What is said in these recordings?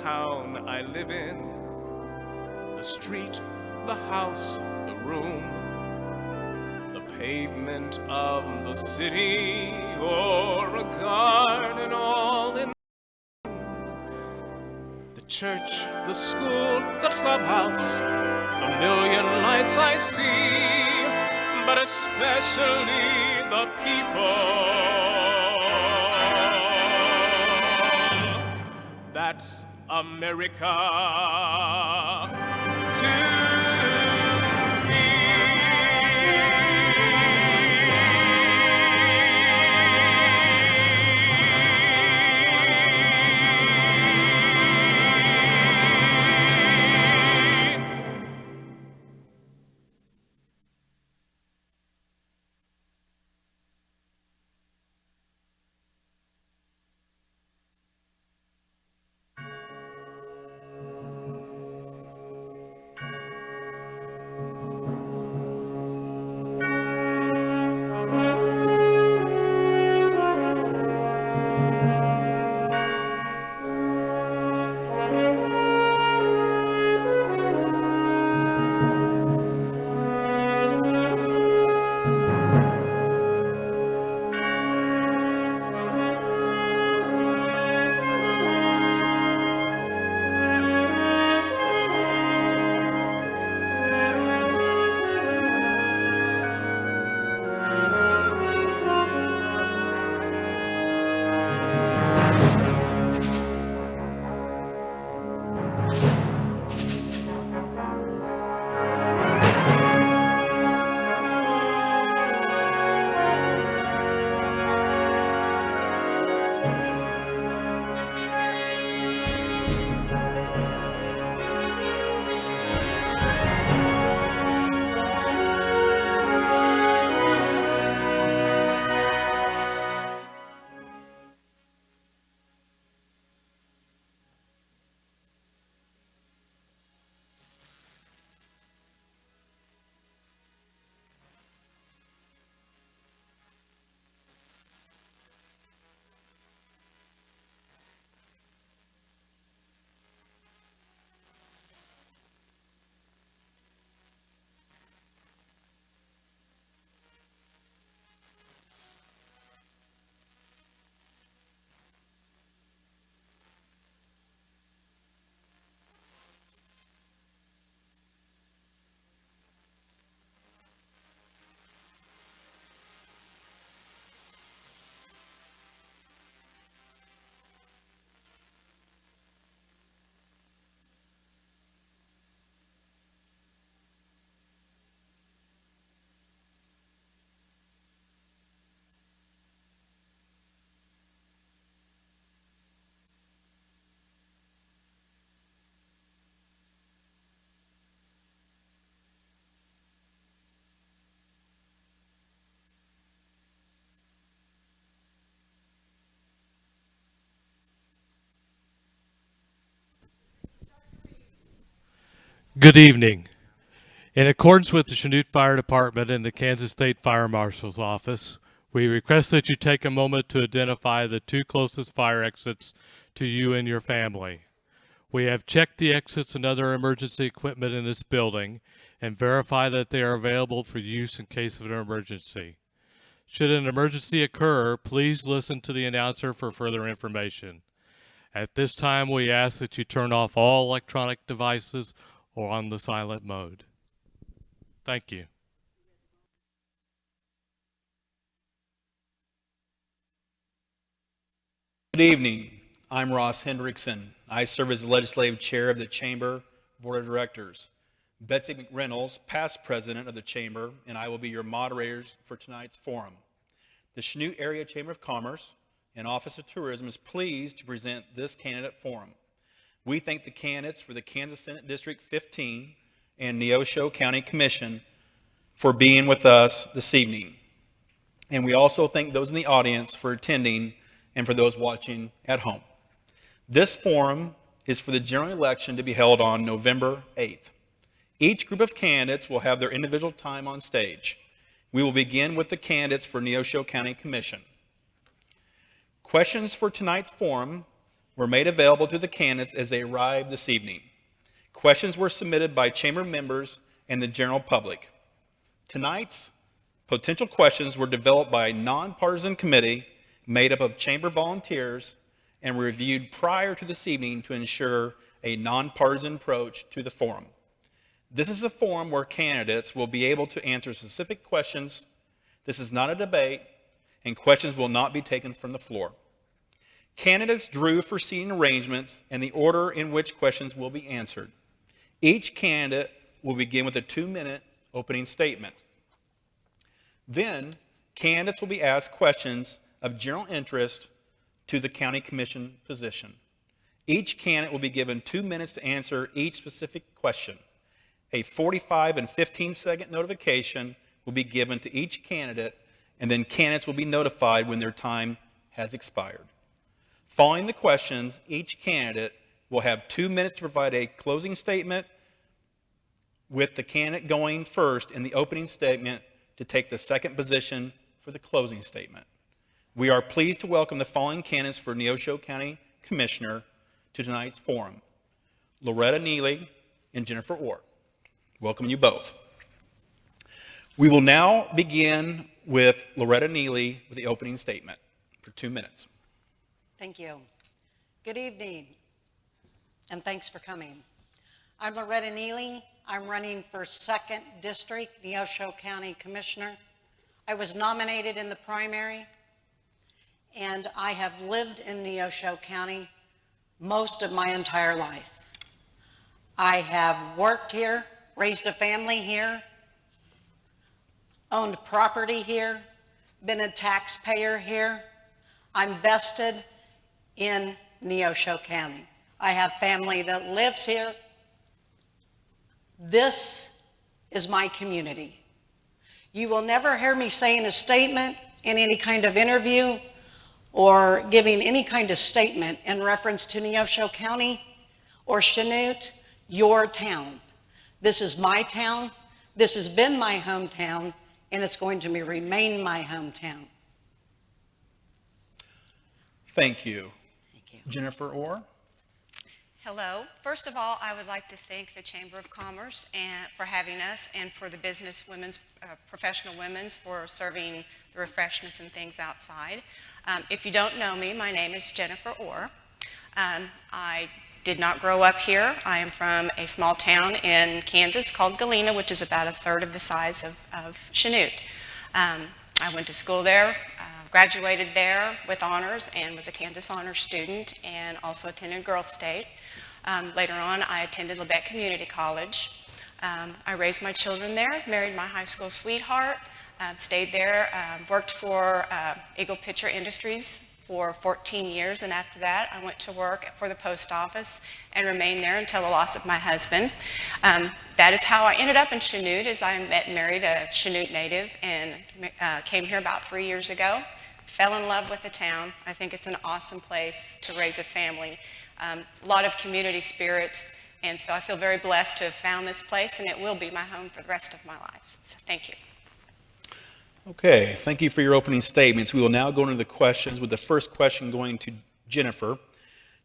town I live in, the street, the house, the room, the pavement of the city, or a garden all in the church, the school, the clubhouse, a million lights I see, but especially the people. That's America to me. Good evening. In accordance with the Chanute Fire Department and the Kansas State Fire Marshal's Office, we request that you take a moment to identify the two closest fire exits to you and your family. We have checked the exits and other emergency equipment in this building and verify that they are available for use in case of an emergency. Should an emergency occur, please listen to the announcer for further information. At this time, we ask that you turn off all electronic devices or on the silent mode. Thank you. Good evening. I'm Ross Hendrickson. I serve as the legislative chair of the Chamber Board of Directors. Betsy McReynolds, past president of the Chamber, and I will be your moderators for tonight's forum. The Chanute Area Chamber of Commerce and Office of Tourism is pleased to present this candidate forum. We thank the candidates for the Kansas Senate District 15 and Neosho County Commission for being with us this evening. And we also thank those in the audience for attending and for those watching at home. This forum is for the general election to be held on November 8th. Each group of candidates will have their individual time on stage. We will begin with the candidates for Neosho County Commission. Questions for tonight's forum were made available to the candidates as they arrived this evening. Questions were submitted by chamber members and the general public. Tonight's potential questions were developed by a nonpartisan committee made up of chamber volunteers and reviewed prior to this evening to ensure a nonpartisan approach to the forum. This is a forum where candidates will be able to answer specific questions. This is not a debate, and questions will not be taken from the floor. Candidates drew for seating arrangements and the order in which questions will be answered. Each candidate will begin with a 2-minute opening statement. Then, candidates will be asked questions of general interest to the county commission position. Each candidate will be given 2 minutes to answer each specific question. A 45 and 15-second notification will be given to each candidate, and then candidates will be notified when their time has expired. Following the questions, each candidate will have 2 minutes to provide a closing statement, with the candidate going first in the opening statement to take the second position for the closing statement. We are pleased to welcome the following candidates for Neosho County Commissioner to tonight's forum: Loretta Neely and Jennifer Orr. Welcome you both. We will now begin with Loretta Neely with the opening statement for 2 minutes. Thank you. Good evening, and thanks for coming. I'm Loretta Neely. I'm running for 2nd District, Neosho County Commissioner. I was nominated in the primary, and I have lived in Neosho County most of my entire life. I have worked here, raised a family here, owned property here, been a taxpayer here. I'm vested in Neosho County. I have family that lives here. This is my community. You will never hear me saying a statement in any kind of interview or giving any kind of statement in reference to Neosho County or Chanute, your town. This is my town. This has been my hometown, and it's going to remain my hometown. Thank you. Thank you. Jennifer Orr. Hello. First of all, I would like to thank the Chamber of Commerce for having us, and for the business women's, professional women's, for serving the refreshments and things outside. If you don't know me, my name is Jennifer Orr. I did not grow up here. I am from a small town in Kansas called Galena, which is about 1/3 of the size of Chanute. I went to school there, graduated there with honors, and was a Kansas honors student, and also attended Girls State. Later on, I attended Labette Community College. I raised my children there, married my high school sweetheart, stayed there, worked for Eagle Pitcher Industries for 14 years, and after that, I went to work for the post office and remained there until the loss of my husband. That is how I ended up in Chanute, as I met and married a Chanute native, and came here about 3 years ago. Fell in love with the town. I think it's an awesome place to raise a family. A lot of community spirit, and so I feel very blessed to have found this place, and it will be my home for the rest of my life. So thank you. Okay, thank you for your opening statements. We will now go into the questions, with the first question going to Jennifer.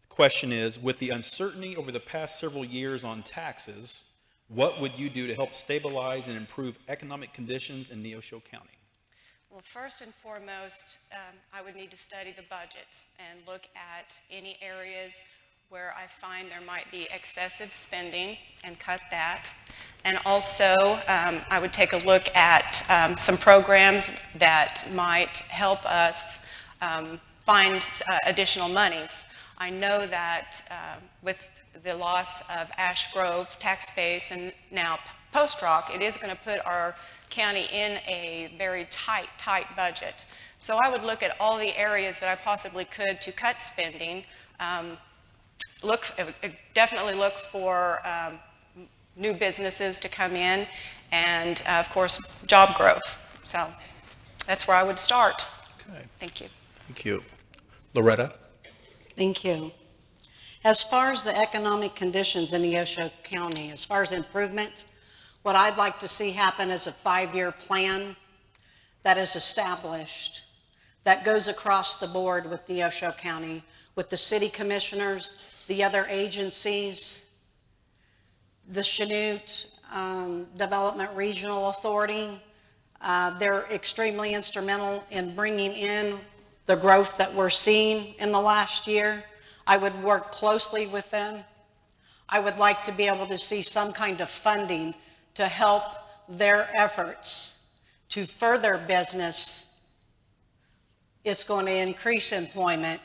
The question is, with the uncertainty over the past several years on taxes, what would you do to help stabilize and improve economic conditions in Neosho County? Well, first and foremost, I would need to study the budget and look at any areas where I find there might be excessive spending and cut that. And also, I would take a look at some programs that might help us find additional monies. I know that with the loss of Ash Grove tax base and now Post Rock, it is going to put our county in a very tight budget. So I would look at all the areas that I possibly could to cut spending. Definitely look for new businesses to come in, and of course, job growth. So that's where I would start. Okay. Thank you. Thank you. Loretta? Thank you. As far as the economic conditions in Neosho County, as far as improvement, what I'd like to see happen is a 5-year plan that is established that goes across the board with Neosho County, with the city commissioners, the other agencies, the Chanute Development Regional Authority. They're extremely instrumental in bringing in the growth that we're seeing in the last year. I would work closely with them. I would like to be able to see some kind of funding to help their efforts to further business. It's going to increase employment,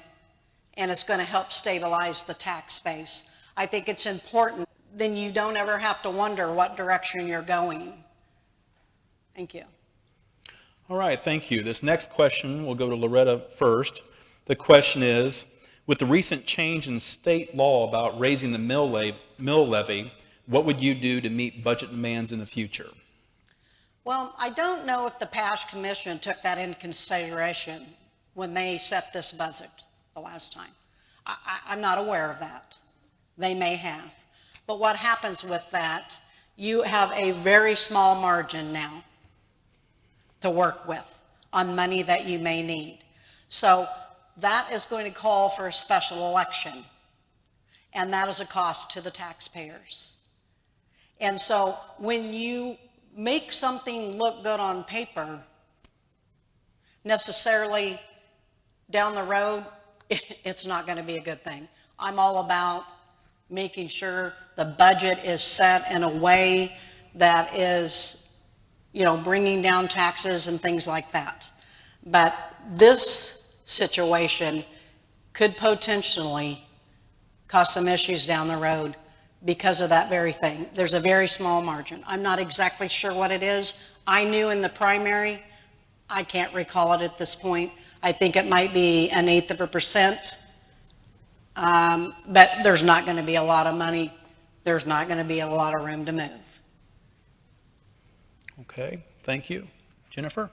and it's going to help stabilize the tax base. I think it's important. Then you don't ever have to wonder what direction you're going. Thank you. All right, thank you. This next question will go to Loretta first. The question is, with the recent change in state law about raising the mill levy, what would you do to meet budget demands in the future? Well, I don't know if the past commission took that into consideration when they set this budget the last time. I'm not aware of that. They may have. But what happens with that, you have a very small margin now to work with on money that you may need. So that is going to call for a special election, and that is a cost to the taxpayers. And so when you make something look good on paper, necessarily down the road, it's not going to be a good thing. I'm all about making sure the budget is set in a way that is, bringing down taxes and things like that. But this situation could potentially cause some issues down the road because of that very thing. There's a very small margin. I'm not exactly sure what it is. I knew in the primary, I can't recall it at this point. I think it might be 1/8%. But there's not going to be a lot of money. There's not going to be a lot of room to move. Okay, thank you. Jennifer?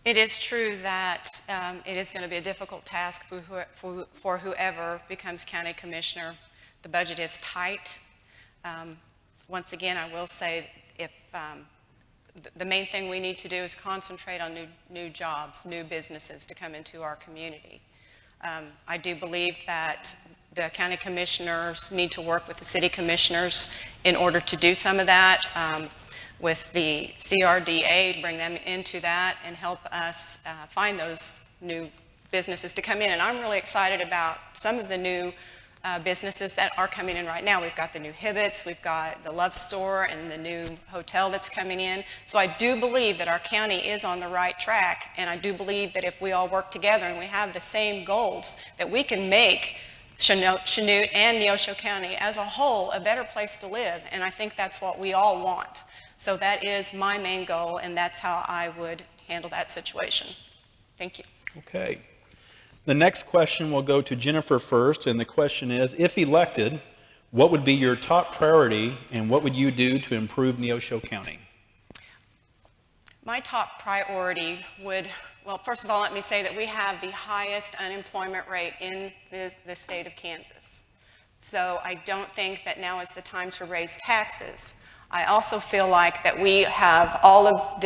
It is true that it is going to be a difficult task for whoever becomes county commissioner. The budget is tight. Once again, I will say if the main thing we need to do is concentrate on new jobs, new businesses to come into our community. I do believe that the county commissioners need to work with the city commissioners in order to do some of that. With the CRDA, bring them into that and help us find those new businesses to come in. And I'm really excited about some of the new businesses that are coming in right now. We've got the new Hibbett's, we've got the Love Store, and the new hotel that's coming in. So I do believe that our county is on the right track, and I do believe that if we all work together and we have the same goals, that we can make Chanute and Neosho County as a whole a better place to live, and I think that's what we all want. So that is my main goal, and that's how I would handle that situation. Thank you. Okay. The next question will go to Jennifer first, and the question is, if elected, what would be your top priority, and what would you do to improve Neosho County? My top priority would, well, first of all, let me say that we have the highest unemployment rate in the state of Kansas. So I don't think that now is the time to raise taxes. I also feel like that we have all of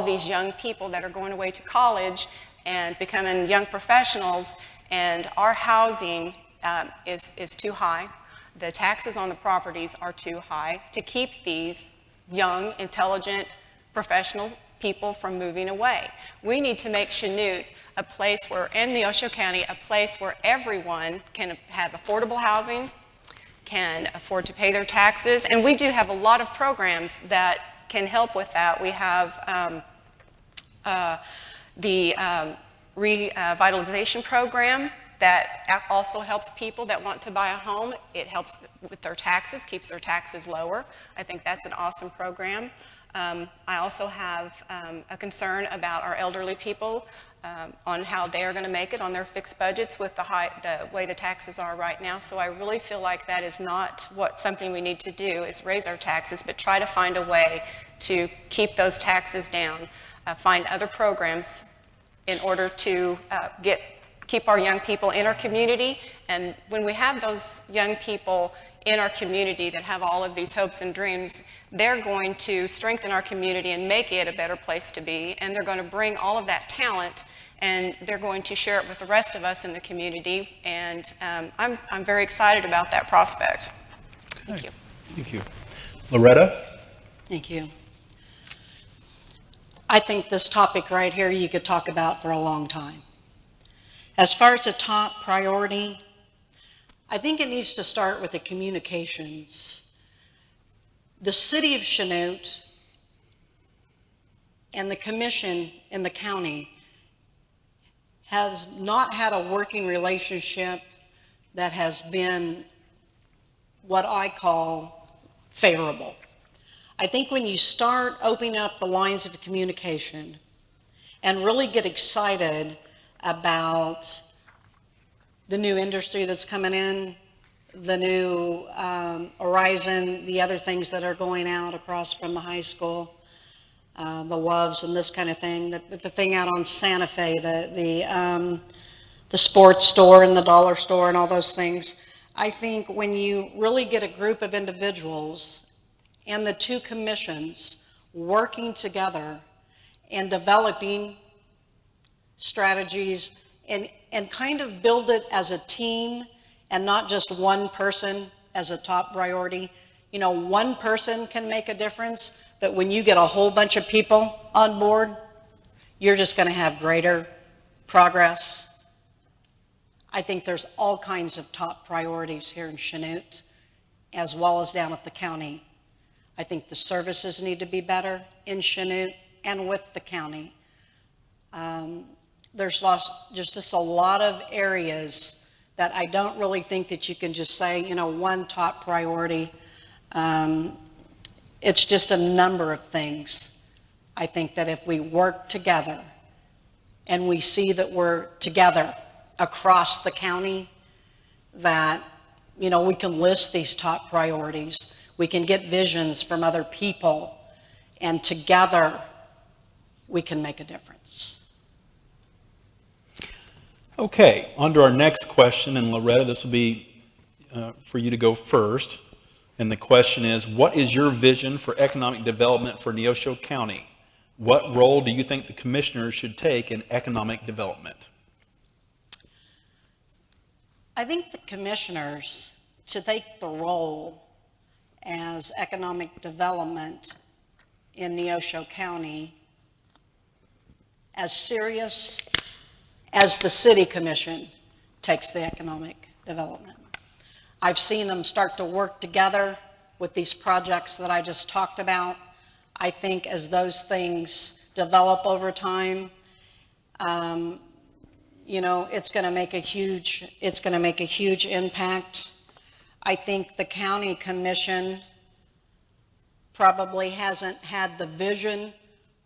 these young people that are going away to college and becoming young professionals, and our housing is too high. The taxes on the properties are too high to keep these young, intelligent, professional people from moving away. We need to make Chanute a place where, in Neosho County, a place where everyone can have affordable housing, can afford to pay their taxes, and we do have a lot of programs that can help with that. We have the revitalization program that also helps people that want to buy a home. It helps with their taxes, keeps their taxes lower. I think that's an awesome program. I also have a concern about our elderly people on how they are going to make it on their fixed budgets with the way the taxes are right now. So I really feel like that is not something we need to do, is raise our taxes, but try to find a way to keep those taxes down, find other programs in order to get keep our young people in our community. And when we have those young people in our community that have all of these hopes and dreams, they're going to strengthen our community and make it a better place to be. And they're going to bring all of that talent and they're going to share it with the rest of us in the community. And I'm very excited about that prospect. Thank you. Thank you. Loretta? Thank you. I think this topic right here you could talk about for a long time. As far as the top priority, I think it needs to start with the communications. The city of Chanute and the commission in the county has not had a working relationship that has been what I call favorable. I think when you start opening up the lines of communication and really get excited about the new industry that's coming in, the new Horizon, the other things that are going out across from the high school, the Loves and this kind of thing, the thing out on Santa Fe, the sports store and the dollar store and all those things. I think when you really get a group of individuals and the two commissions working together and developing strategies and kind of build it as a team and not just one person as a top priority. You know, one person can make a difference, but when you get a whole bunch of people on board, you're just going to have greater progress. I think there's all kinds of top priorities here in Chanute, as well as down at the county. I think the services need to be better in Chanute and with the county. There's just a lot of areas that I don't really think that you can just say, you know, one top priority. It's just a number of things. I think that if we work together and we see that we're together across the county, that, you know, we can list these top priorities. We can get visions from other people, and together we can make a difference. Okay, on to our next question, and Loretta, this will be for you to go first. And the question is, what is your vision for economic development for Neosho County? What role do you think the commissioners should take in economic development? I think the commissioners should take the role as economic development in Neosho County as serious as the city commission takes the economic development. I've seen them start to work together with these projects that I just talked about. I think as those things develop over time, you know, it's going to make a huge impact. I think the county commission probably hasn't had the vision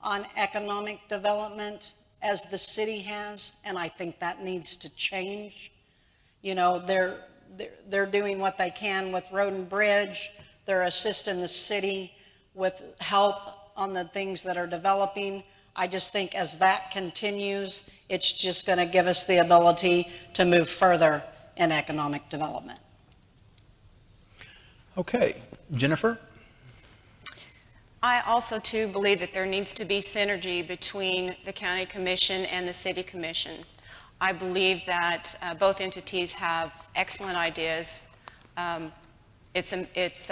on economic development as the city has, and I think that needs to change. You know, they're doing what they can with Road and Bridge. They're assisting the city with help on the things that are developing. I just think as that continues, it's just going to give us the ability to move further in economic development. Okay, Jennifer? I also, too, believe that there needs to be synergy between the county commission and the city commission. I believe that both entities have excellent ideas. It's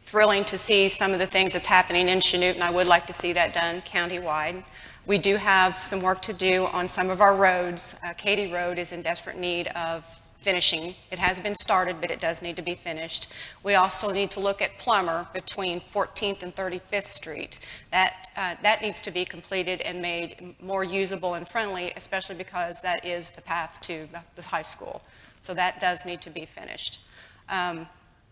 thrilling to see some of the things that's happening in Chanute, and I would like to see that done countywide. We do have some work to do on some of our roads. Katy Road is in desperate need of finishing. It has been started, but it does need to be finished. We also need to look at Plummer between 14th and 35th Street. That needs to be completed and made more usable and friendly, especially because that is the path to the high school. So that does need to be finished.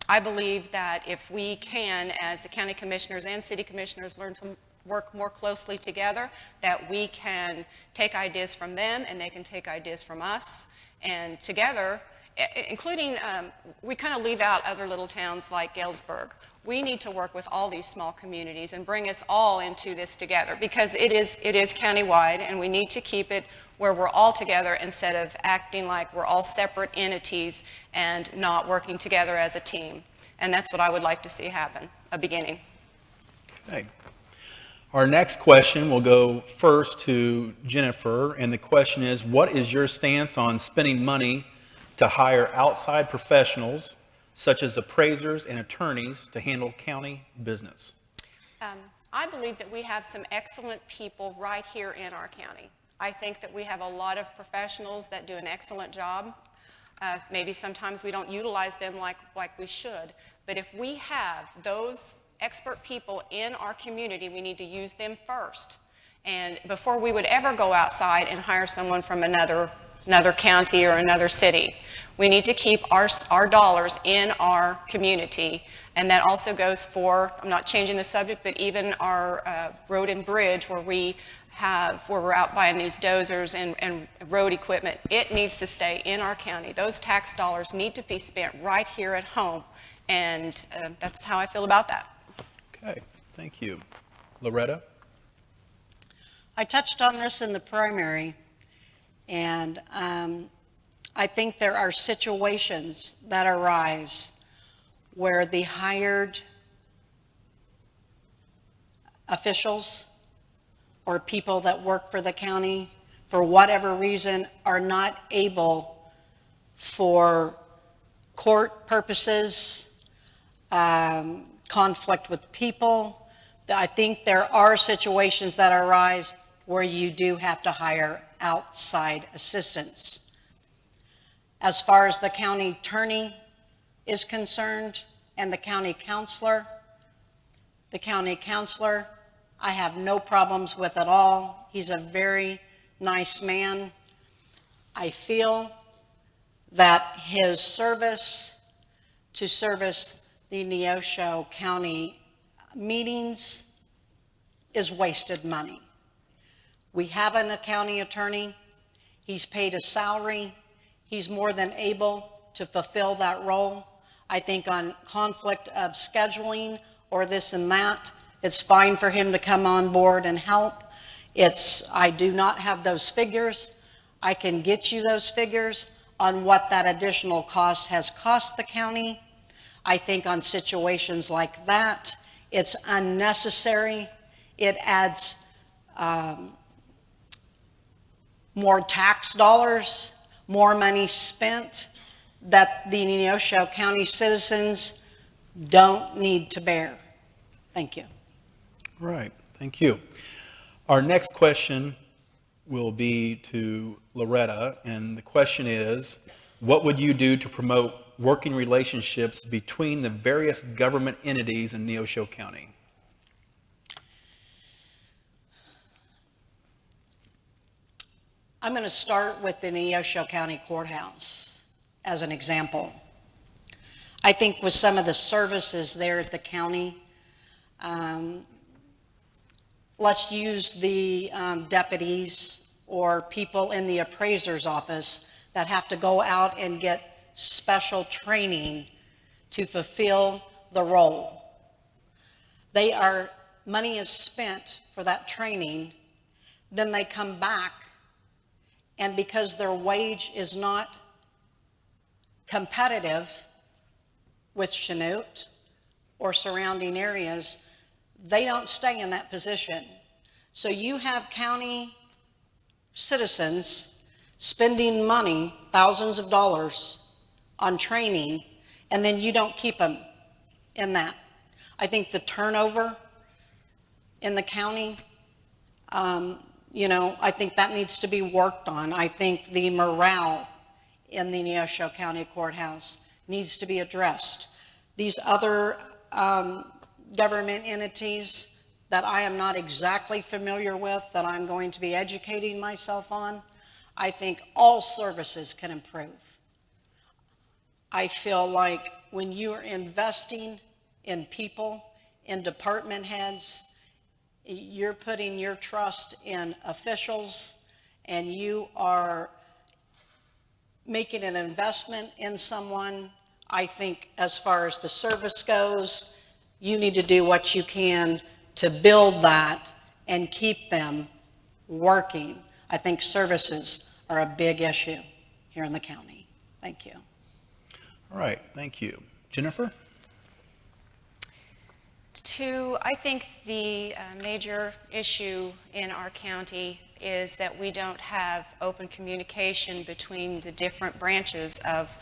I believe that if we can, as the county commissioners and city commissioners, learn to work more closely together, that we can take ideas from them and they can take ideas from us. And together, including, we kind of leave out other little towns like Galesburg. We need to work with all these small communities and bring us all into this together, because it is countywide, and we need to keep it where we're all together instead of acting like we're all separate entities and not working together as a team. And that's what I would like to see happen, a beginning. Okay. Our next question will go first to Jennifer, and the question is, what is your stance on spending money to hire outside professionals, such as appraisers and attorneys, to handle county business? I believe that we have some excellent people right here in our county. I think that we have a lot of professionals that do an excellent job. Maybe sometimes we don't utilize them like we should, but if we have those expert people in our community, we need to use them first, and before we would ever go outside and hire someone from another county or another city. We need to keep our dollars in our community, and that also goes for, I'm not changing the subject, but even our road and bridge where we're out buying these dozers and road equipment. It needs to stay in our county. Those tax dollars need to be spent right here at home, and that's how I feel about that. Okay, thank you. Loretta? I touched on this in the primary, and I think there are situations that arise where the hired officials or people that work for the county, for whatever reason, are not able, for court purposes, conflict with people. I think there are situations that arise where you do have to hire outside assistance. As far as the county attorney is concerned and the county counselor, I have no problems with at all. He's a very nice man. I feel that his service to service the Neosho County meetings is wasted money. We have a county attorney. He's paid a salary. He's more than able to fulfill that role. I think on conflict of scheduling or this and that, it's fine for him to come on board and help. I do not have those figures. I can get you those figures on what that additional cost has cost the county. I think on situations like that, it's unnecessary. It adds more tax dollars, more money spent that the Neosho County citizens don't need to bear. Thank you. Right, thank you. Our next question will be to Loretta, and the question is, what would you do to promote working relationships between the various government entities in Neosho County? I'm going to start with the Neosho County Courthouse as an example. I think with some of the services there at the county, let's use the deputies or people in the appraiser's office that have to go out and get special training to fulfill the role. Money is spent for that training, then they come back, and because their wage is not competitive with Chanute or surrounding areas, they don't stay in that position. So you have county citizens spending money, thousands of dollars, on training, and then you don't keep them in that. I think the turnover in the county, I think that needs to be worked on. I think the morale in the Neosho County Courthouse needs to be addressed. These other government entities that I am not exactly familiar with, that I'm going to be educating myself on, I think all services can improve. I feel like when you are investing in people, in department heads, you're putting your trust in officials, and you are making an investment in someone. I think as far as the service goes, you need to do what you can to build that and keep them working. I think services are a big issue here in the county. Thank you. All right, thank you. Jennifer? I think the major issue in our county is that we don't have open communication between the different branches of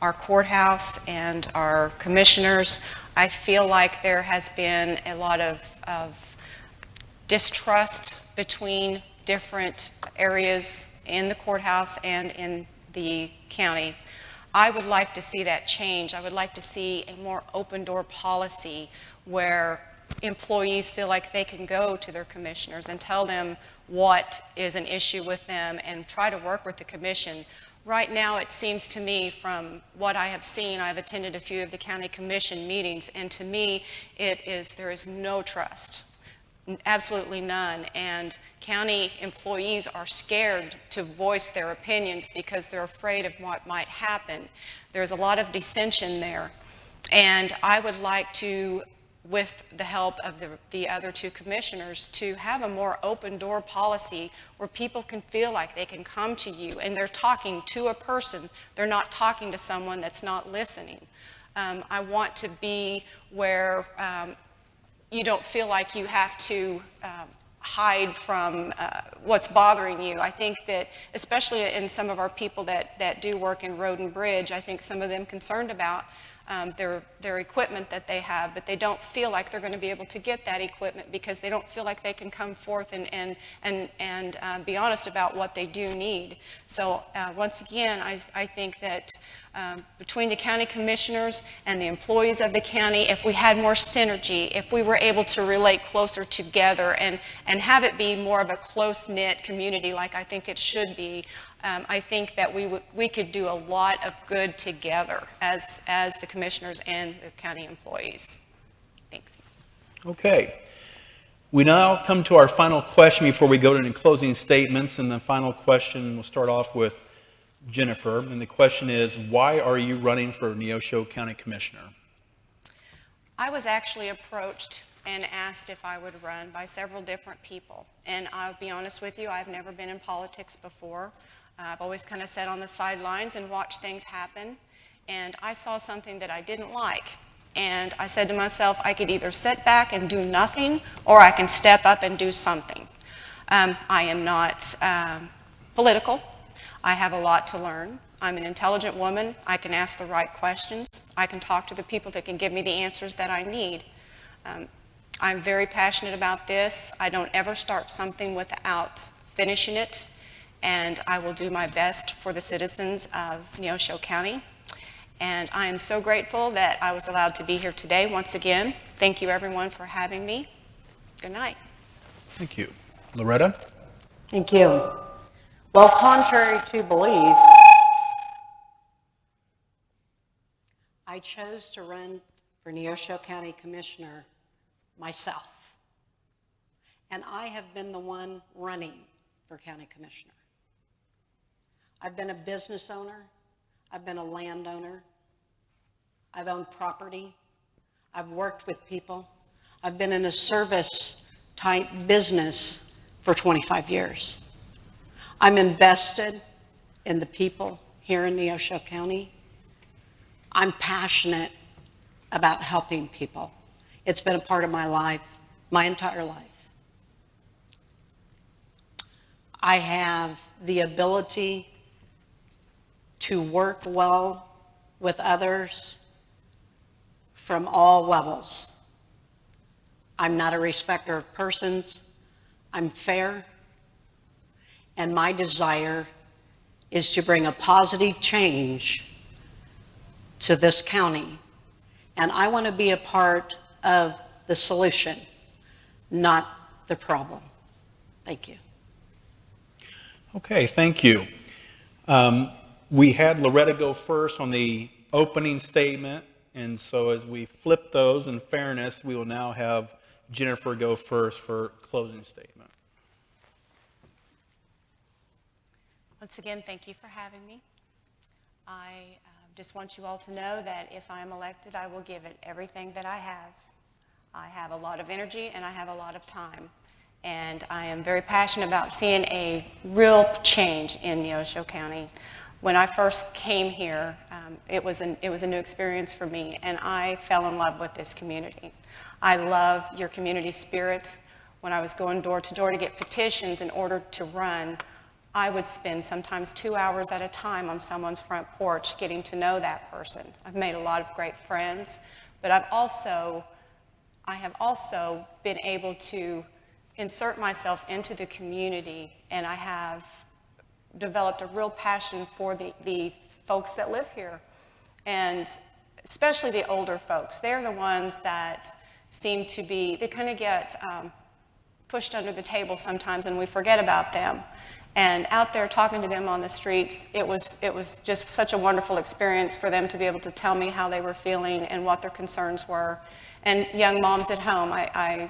our courthouse and our commissioners. I feel like there has been a lot of distrust between different areas in the courthouse and in the county. I would like to see that change. I would like to see a more open door policy where employees feel like they can go to their commissioners and tell them what is an issue with them and try to work with the commission. Right now, it seems to me, from what I have seen, I've attended a few of the county commission meetings, and to me, there is no trust, absolutely none. And county employees are scared to voice their opinions because they're afraid of what might happen. There's a lot of dissension there, and I would like to, with the help of the other two commissioners, to have a more open door policy where people can feel like they can come to you and they're talking to a person. They're not talking to someone that's not listening. I want to be where you don't feel like you have to hide from what's bothering you. I think that, especially in some of our people that do work in Road and Bridge, I think some of them concerned about their equipment that they have, but they don't feel like they're going to be able to get that equipment because they don't feel like they can come forth and be honest about what they do need. So once again, I think that between the county commissioners and the employees of the county, if we had more synergy, if we were able to relate closer together and have it be more of a close-knit community like I think it should be, I think that we could do a lot of good together as the commissioners and the county employees. Thanks. Okay. We now come to our final question before we go to any closing statements. And the final question, we'll start off with Jennifer. And the question is, why are you running for Neosho County Commissioner? I was actually approached and asked if I would run by several different people. And I'll be honest with you, I've never been in politics before. I've always kind of sat on the sidelines and watched things happen. And I saw something that I didn't like. And I said to myself, I could either sit back and do nothing, or I can step up and do something. I am not political. I have a lot to learn. I'm an intelligent woman. I can ask the right questions. I can talk to the people that can give me the answers that I need. I'm very passionate about this. I don't ever start something without finishing it. And I will do my best for the citizens of Neosho County. And I am so grateful that I was allowed to be here today once again. Thank you, everyone, for having me. Good night. Thank you. Loretta? Thank you. Well, contrary to belief, I chose to run for Neosho County Commissioner myself. And I have been the one running for County Commissioner. I've been a business owner. I've been a landowner. I've owned property. I've worked with people. I've been in a service type business for 25 years. I'm invested in the people here in Neosho County. I'm passionate about helping people. It's been a part of my life, my entire life. I have the ability to work well with others from all levels. I'm not a respecter of persons. I'm fair. And my desire is to bring a positive change to this county. And I want to be a part of the solution, not the problem. Thank you. Okay, thank you. We had Loretta go first on the opening statement, and so as we flip those in fairness, we will now have Jennifer go first for closing statement. Once again, thank you for having me. I just want you all to know that if I'm elected, I will give it everything that I have. I have a lot of energy and I have a lot of time. And I am very passionate about seeing a real change in Neosho County. When I first came here, it was a new experience for me, and I fell in love with this community. I love your community spirits. When I was going door to door to get petitions in order to run, I would spend sometimes 2 hours at a time on someone's front porch getting to know that person. I've made a lot of great friends, but I have also been able to insert myself into the community, and I have developed a real passion for the folks that live here, and especially the older folks. They're the ones that seem to be, they kind of get pushed under the table sometimes, and we forget about them. And out there talking to them on the streets, it was just such a wonderful experience for them to be able to tell me how they were feeling and what their concerns were. And young moms at home,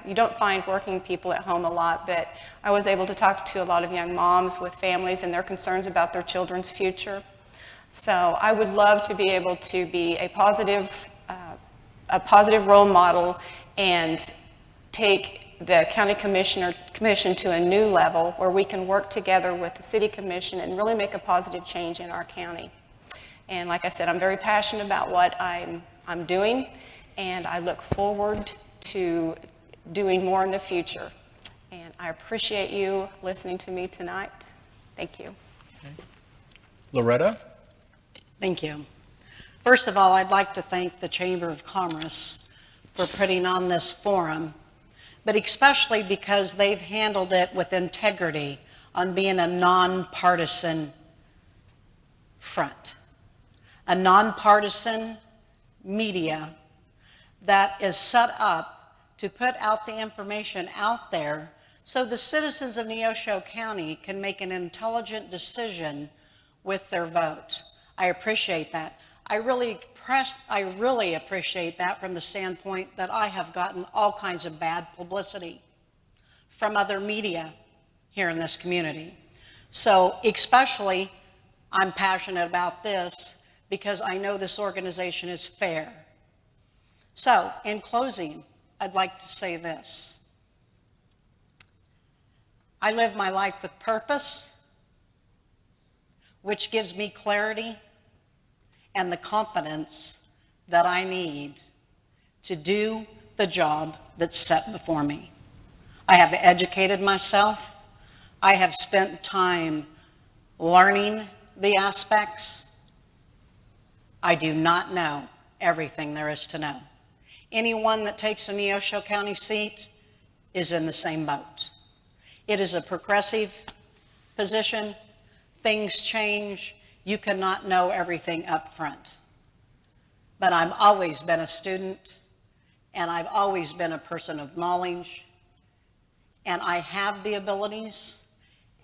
you don't find working people at home a lot, but I was able to talk to a lot of young moms with families and their concerns about their children's future. So I would love to be able to be a positive role model and take the county commission to a new level where we can work together with the city commission and really make a positive change in our county. And like I said, I'm very passionate about what I'm doing, and I look forward to doing more in the future. And I appreciate you listening to me tonight. Thank you. Okay. Loretta? Thank you. First of all, I'd like to thank the Chamber of Commerce for putting on this forum, but especially because they've handled it with integrity on being a nonpartisan front, a nonpartisan media that is set up to put out the information out there so the citizens of Neosho County can make an intelligent decision with their vote. I appreciate that. I really appreciate that from the standpoint that I have gotten all kinds of bad publicity from other media here in this community. So especially, I'm passionate about this because I know this organization is fair. So, in closing, I'd like to say this. I live my life with purpose, which gives me clarity and the confidence that I need to do the job that's set before me. I have educated myself. I have spent time learning the aspects. I do not know everything there is to know. Anyone that takes a Neosho County seat is in the same boat. It is a progressive position. Things change. You cannot know everything up front. But I've always been a student, and I've always been a person of knowledge, and I have the abilities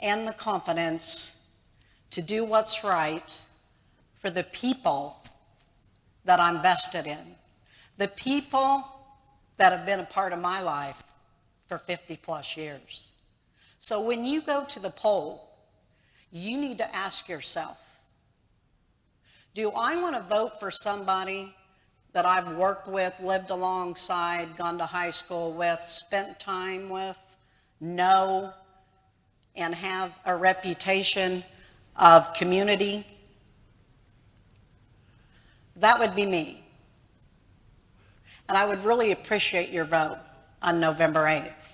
and the confidence to do what's right for the people that I'm vested in. The people that have been a part of my life for 50 plus years. So when you go to the poll, you need to ask yourself, do I want to vote for somebody that I've worked with, lived alongside, gone to high school with, spent time with, know, and have a reputation of community? That would be me. And I would really appreciate your vote on November 8th.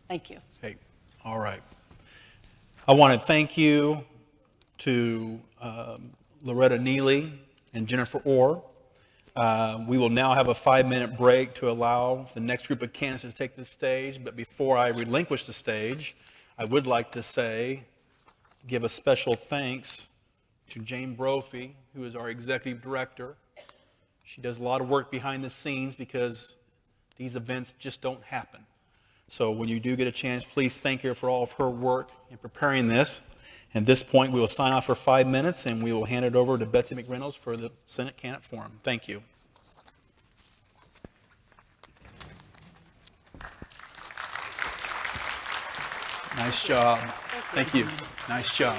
Thank you. Okay. All right. I want to thank you to Loretta Neely and Jennifer Orr. We will now have a 5-minute break to allow the next group of candidates to take the stage. But before I relinquish the stage, I would like to give a special thanks to Jane Brophy, who is our executive director. She does a lot of work behind the scenes because these events just don't happen. So when you do get a chance, please thank her for all of her work in preparing this. At this point, we will sign off for 5 minutes, and we will hand it over to Betsy McReynolds for the Senate Candidate Forum. Thank you. Nice job. Thank you. Nice job.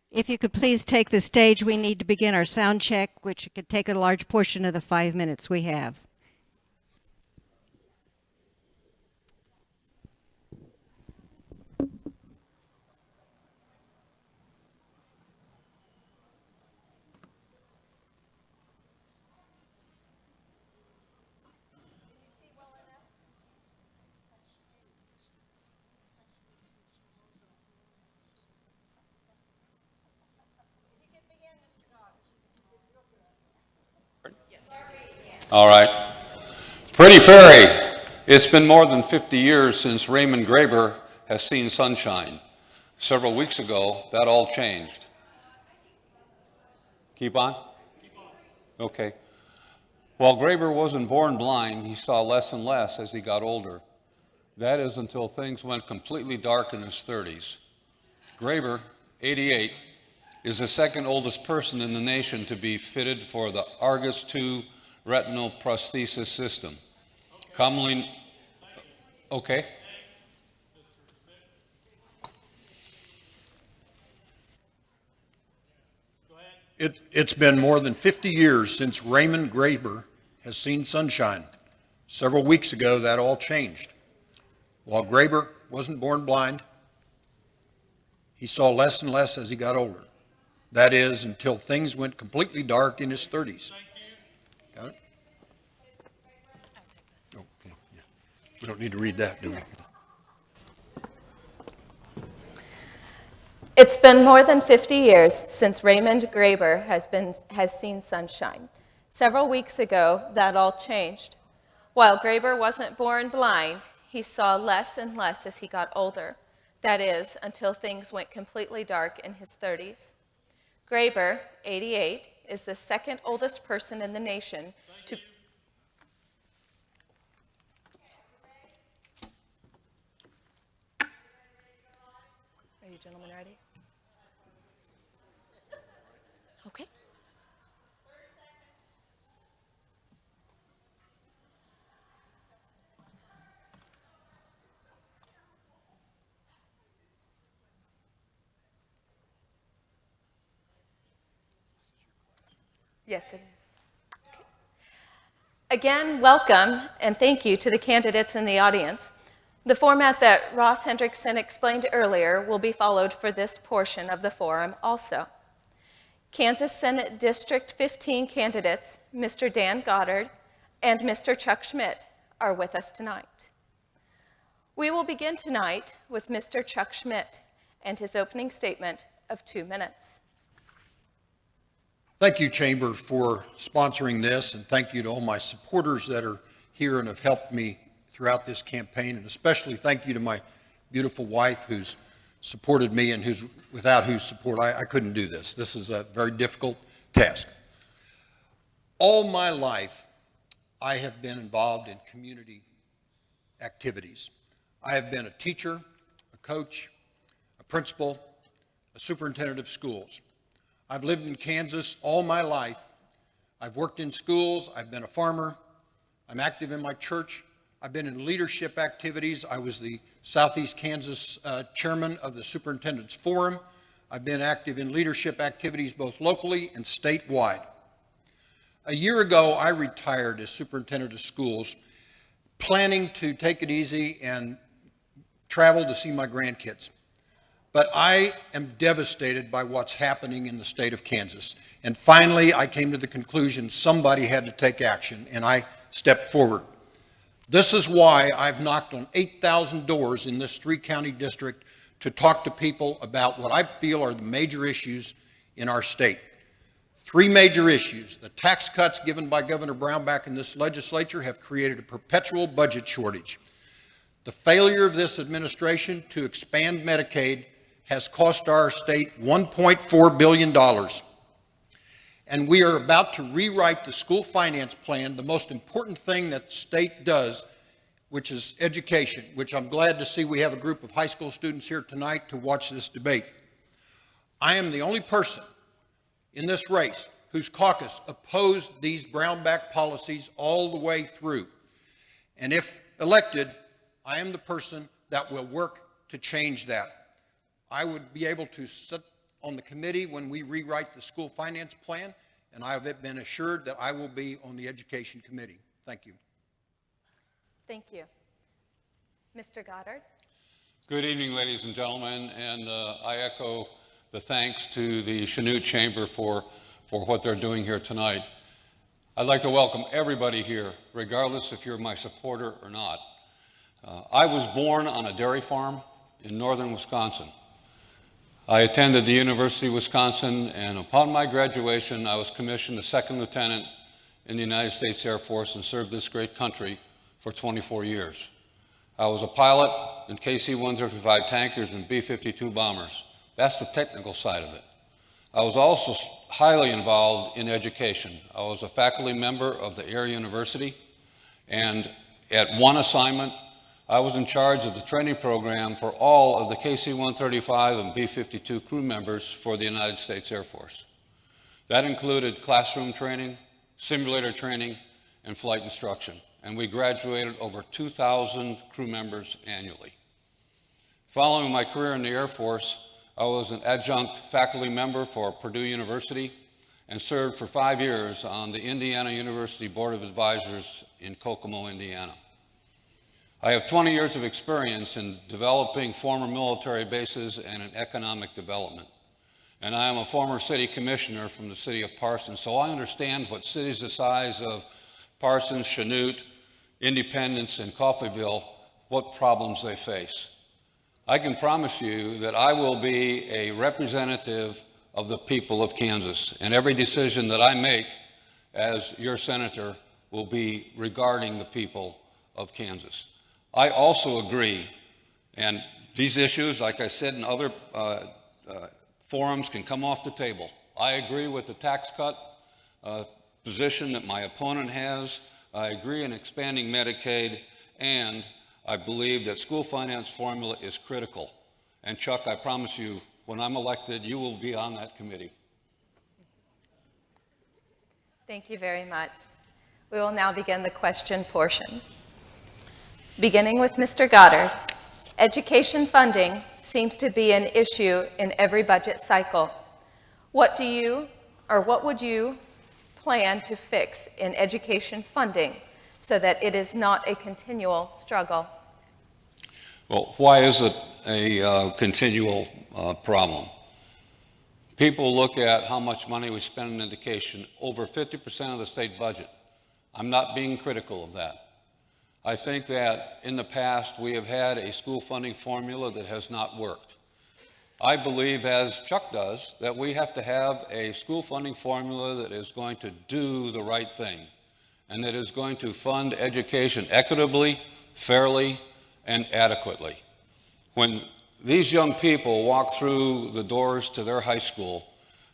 If you could please take the stage, we need to begin our sound check, which could take a large portion of the 5 minutes we have. All right. Pretty Perry, it's been more than 50 years since Raymond Graber has seen sunshine. Several weeks ago, that all changed. Keep on? Okay. While Graber wasn't born blind, he saw less and less as he got older. That is until things went completely dark in his 30s. Graber, 88, is the second oldest person in the nation to be fitted for the Argus II retinal prosthesis system. Commonly, okay. It's been more than 50 years since Raymond Graber has seen sunshine. Several weeks ago, that all changed. While Graber wasn't born blind, he saw less and less as he got older. That is, until things went completely dark in his 30s. Got it? Oh, okay, yeah. We don't need to read that, do we? It's been more than 50 years since Raymond Graber has seen sunshine. Several weeks ago, that all changed. While Graber wasn't born blind, he saw less and less as he got older. That is, until things went completely dark in his 30s. Graber, 88, is the second oldest person in the nation to... Are you gentlemen ready? Okay. Yes, it is. Okay. Again, welcome and thank you to the candidates in the audience. The format that Ross Hendrickson explained earlier will be followed for this portion of the forum also. Kansas Senate District 15 candidates, Mr. Dan Goddard and Mr. Chuck Schmidt, are with us tonight. We will begin tonight with Mr. Chuck Schmidt and his opening statement of 2 minutes. Thank you, Chamber, for sponsoring this, and thank you to all my supporters that are here and have helped me throughout this campaign, and especially thank you to my beautiful wife who's supported me and without whose support I couldn't do this. This is a very difficult task. All my life, I have been involved in community activities. I have been a teacher, a coach, a principal, a superintendent of schools. I've lived in Kansas all my life. I've worked in schools. I've been a farmer. I'm active in my church. I've been in leadership activities. I was the Southeast Kansas chairman of the Superintendent's Forum. I've been active in leadership activities both locally and statewide. A year ago, I retired as superintendent of schools, planning to take it easy and travel to see my grandkids. But I am devastated by what's happening in the state of Kansas. And finally, I came to the conclusion somebody had to take action, and I stepped forward. This is why I've knocked on 8,000 doors in this 3-county district to talk to people about what I feel are the major issues in our state. 3 major issues. The tax cuts given by Governor Brownback in this legislature have created a perpetual budget shortage. The failure of this administration to expand Medicaid has cost our state $1.4 billion. And we are about to rewrite the school finance plan, the most important thing that the state does, which is education, which I'm glad to see we have a group of high school students here tonight to watch this debate. I am the only person in this race whose caucus opposed these Brownback policies all the way through. And if elected, I am the person that will work to change that. I would be able to set on the committee when we rewrite the school finance plan, and I have been assured that I will be on the education committee. Thank you. Thank you. Mr. Goddard? Good evening, ladies and gentlemen, and I echo the thanks to the Chanute Chamber for what they're doing here tonight. I'd like to welcome everybody here, regardless if you're my supporter or not. I was born on a dairy farm in northern Wisconsin. I attended the University of Wisconsin, and upon my graduation, I was commissioned a second lieutenant in the United States Air Force and served this great country for 24 years. I was a pilot in KC-135 tankers and B-52 bombers. That's the technical side of it. I was also highly involved in education. I was a faculty member of the Air University, and at one assignment, I was in charge of the training program for all of the KC-135 and B-52 crew members for the United States Air Force. That included classroom training, simulator training, and flight instruction. And we graduated over 2,000 crew members annually. Following my career in the Air Force, I was an adjunct faculty member for Purdue University and served for 5 years on the Indiana University Board of Advisors in Kokomo, Indiana. I have 20 years of experience in developing former military bases and in economic development. And I am a former city commissioner from the city of Parsons, so I understand what cities the size of Parsons, Chanute, Independence, and Coffeyville, what problems they face. I can promise you that I will be a representative of the people of Kansas, and every decision that I make as your senator will be regarding the people of Kansas. I also agree, and these issues, like I said in other forums, can come off the table. I agree with the tax cut position that my opponent has. I agree in expanding Medicaid, and I believe that school finance formula is critical. And Chuck, I promise you, when I'm elected, you will be on that committee. Thank you very much. We will now begin the question portion. Beginning with Mr. Goddard, education funding seems to be an issue in every budget cycle. What would you plan to fix in education funding so that it is not a continual struggle? Well, why is it a continual problem? People look at how much money we spend in education, over 50% of the state budget. I'm not being critical of that. I think that in the past we have had a school funding formula that has not worked. I believe, as Chuck does, that we have to have a school funding formula that is going to do the right thing and that is going to fund education equitably, fairly, and adequately. When these young people walk through the doors to their high school,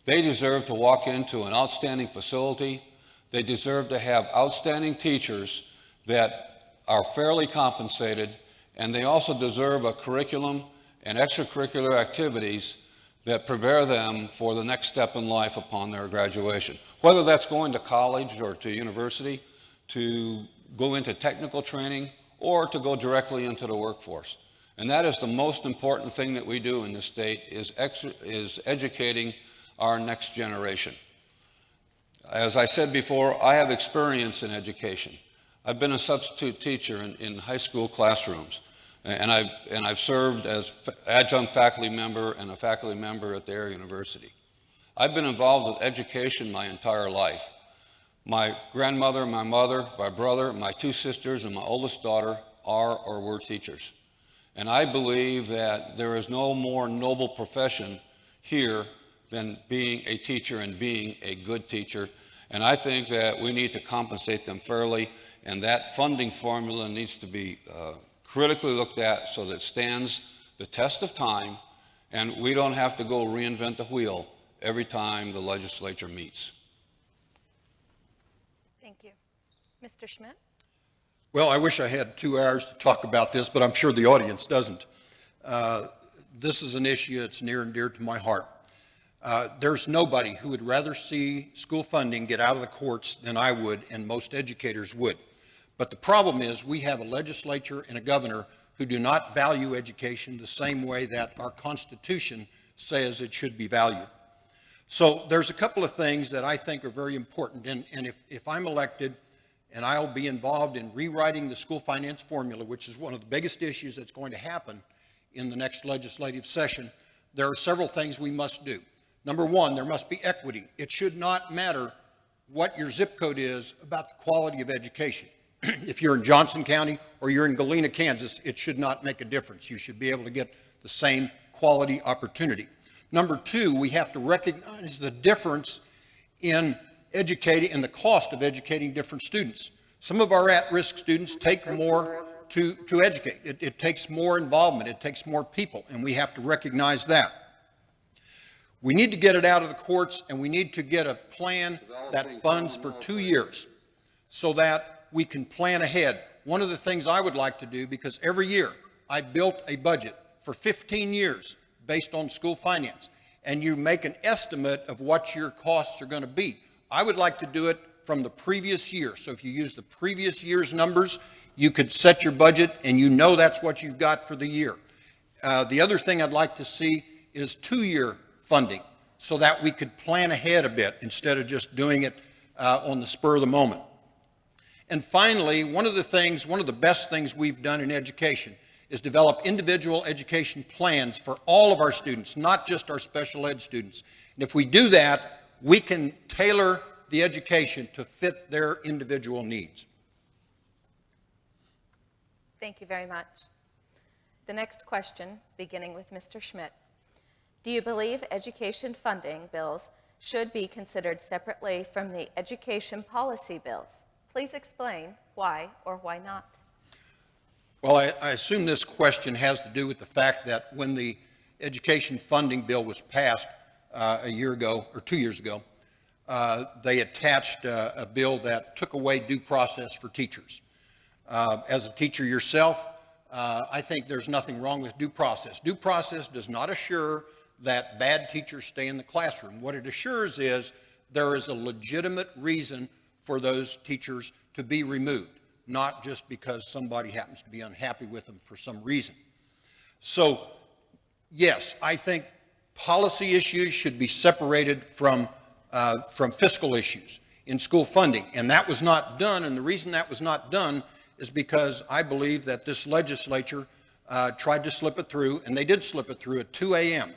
they deserve to walk into an outstanding facility. They deserve to have outstanding teachers that are fairly compensated, and they also deserve a curriculum and extracurricular activities that prepare them for the next step in life upon their graduation. Whether that's going to college or to university, to go into technical training, or to go directly into the workforce. And that is the most important thing that we do in this state, is educating our next generation. As I said before, I have experience in education. I've been a substitute teacher in high school classrooms, and I've served as adjunct faculty member and a faculty member at the Air University. I've been involved with education my entire life. My grandmother, my mother, my brother, my 2 sisters, and my oldest daughter are or were teachers. And I believe that there is no more noble profession here than being a teacher and being a good teacher. And I think that we need to compensate them fairly, and that funding formula needs to be critically looked at so that it stands the test of time, and we don't have to go reinvent the wheel every time the legislature meets. Thank you. Mr. Schmidt? Well, I wish I had 2 hours to talk about this, but I'm sure the audience doesn't. This is an issue that's near and dear to my heart. There's nobody who would rather see school funding get out of the courts than I would, and most educators would. But the problem is we have a legislature and a governor who do not value education the same way that our Constitution says it should be valued. So there's a couple of things that I think are very important, and if I'm elected, and I'll be involved in rewriting the school finance formula, which is one of the biggest issues that's going to happen in the next legislative session, there are several things we must do. Number one, there must be equity. It should not matter what your zip code is about the quality of education. If you're in Johnson County or you're in Galena, Kansas, it should not make a difference. You should be able to get the same quality opportunity. Number two, we have to recognize the difference in educating and the cost of educating different students. Some of our at-risk students take more to educate. It takes more involvement. It takes more people, and we have to recognize that. We need to get it out of the courts, and we need to get a plan that funds for 2 years so that we can plan ahead. One of the things I would like to do, because every year I built a budget for 15 years based on school finance, and you make an estimate of what your costs are going to be. I would like to do it from the previous year. So if you use the previous year's numbers, you could set your budget and you know that's what you've got for the year. The other thing I'd like to see is 2-year funding so that we could plan ahead a bit instead of just doing it on the spur of the moment. And finally, one of the best things we've done in education is develop individual education plans for all of our students, not just our special ed students. And if we do that, we can tailor the education to fit their individual needs. Thank you very much. The next question, beginning with Mr. Schmidt. Do you believe education funding bills should be considered separately from the education policy bills? Please explain why or why not. Well, I assume this question has to do with the fact that when the education funding bill was passed a year ago or 2 years ago, they attached a bill that took away due process for teachers. As a teacher yourself, I think there's nothing wrong with due process. Due process does not assure that bad teachers stay in the classroom. What it assures is there is a legitimate reason for those teachers to be removed, not just because somebody happens to be unhappy with them for some reason. So, yes, I think policy issues should be separated from fiscal issues in school funding, and that was not done, and the reason that was not done is because I believe that this legislature tried to slip it through, and they did slip it through at 2 a.m.,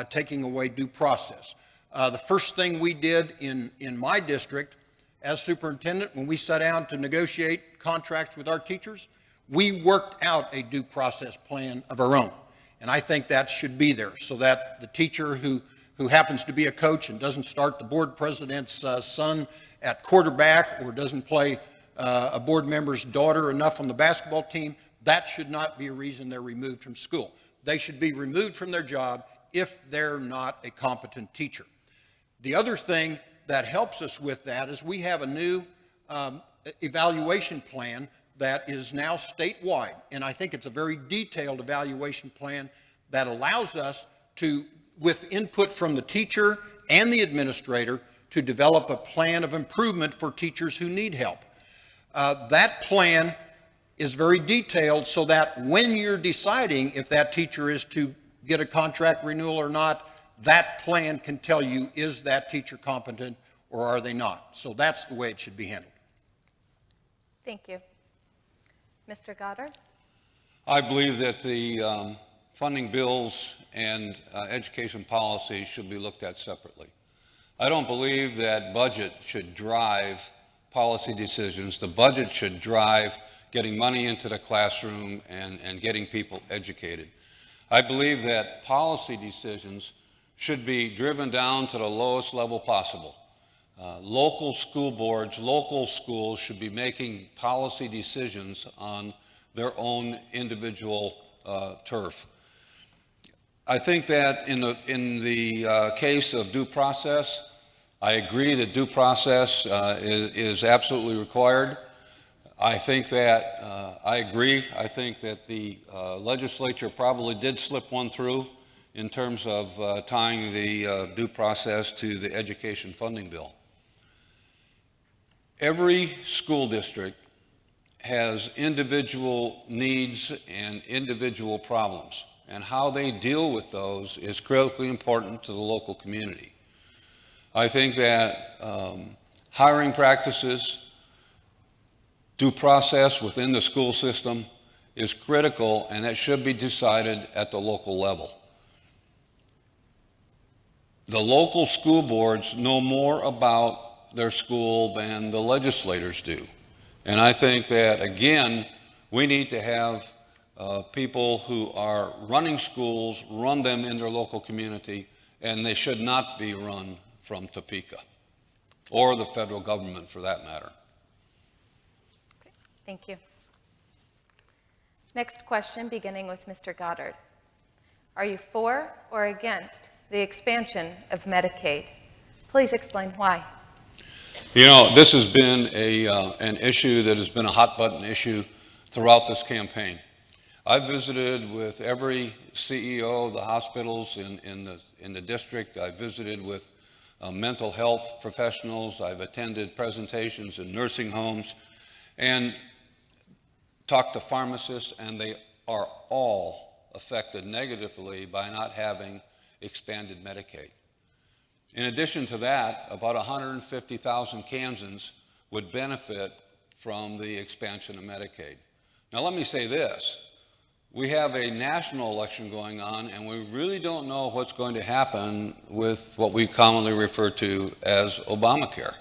taking away due process. The first thing we did in my district as superintendent, when we sat down to negotiate contracts with our teachers, we worked out a due process plan of our own. And I think that should be there so that the teacher who happens to be a coach and doesn't start the board president's son at quarterback or doesn't play a board member's daughter enough on the basketball team, that should not be a reason they're removed from school. They should be removed from their job if they're not a competent teacher. The other thing that helps us with that is we have a new evaluation plan that is now statewide, and I think it's a very detailed evaluation plan that allows us to, with input from the teacher and the administrator, to develop a plan of improvement for teachers who need help. That plan is very detailed so that when you're deciding if that teacher is to get a contract renewal or not, that plan can tell you, is that teacher competent or are they not? So that's the way it should be handled. Thank you. Mr. Goddard? I believe that the funding bills and education policy should be looked at separately. I don't believe that budget should drive policy decisions. The budget should drive getting money into the classroom and getting people educated. I believe that policy decisions should be driven down to the lowest level possible. Local school boards, local schools should be making policy decisions on their own individual turf. I think that in the case of due process, I agree that due process is absolutely required. I think that, I agree, I think that the legislature probably did slip one through in terms of tying the due process to the education funding bill. Every school district has individual needs and individual problems. and how they deal with those is critically important to the local community. I think that hiring practices, due process within the school system is critical, and that should be decided at the local level. The local school boards know more about their school than the legislators do. And I think that, again, we need to have people who are running schools run them in their local community, and they should not be run from Topeka, or the federal government for that matter. Okay, thank you. Next question, beginning with Mr. Goddard. Are you for or against the expansion of Medicaid? Please explain why. You know, this has been an issue that has been a hot button issue throughout this campaign. I've visited with every CEO of the hospitals in the district. I've visited with mental health professionals. I've attended presentations in nursing homes and talked to pharmacists, and they are all affected negatively by not having expanded Medicaid. In addition to that, about 150,000 Kansans would benefit from the expansion of Medicaid. Now let me say this, we have a national election going on, and we really don't know what's going to happen with what we commonly refer to as Obamacare.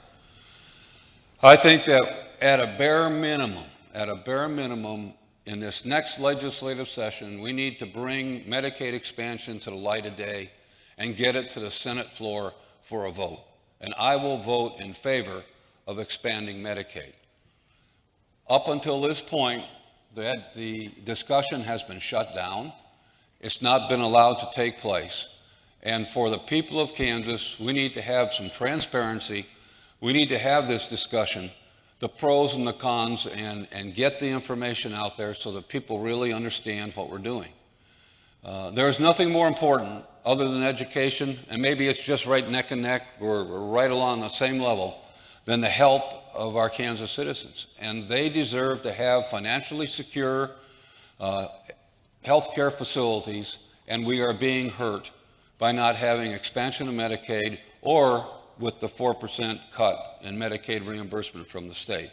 I think that at a bare minimum, in this next legislative session, we need to bring Medicaid expansion to the light of day and get it to the Senate floor for a vote. And I will vote in favor of expanding Medicaid. Up until this point, the discussion has been shut down. It's not been allowed to take place. And for the people of Kansas, we need to have some transparency. We need to have this discussion, the pros and the cons, and get the information out there so that people really understand what we're doing. There's nothing more important other than education, and maybe it's just right neck and neck or right along the same level, than the health of our Kansas citizens. And they deserve to have financially secure health care facilities, and we are being hurt by not having expansion of Medicaid or with the 4% cut in Medicaid reimbursement from the state.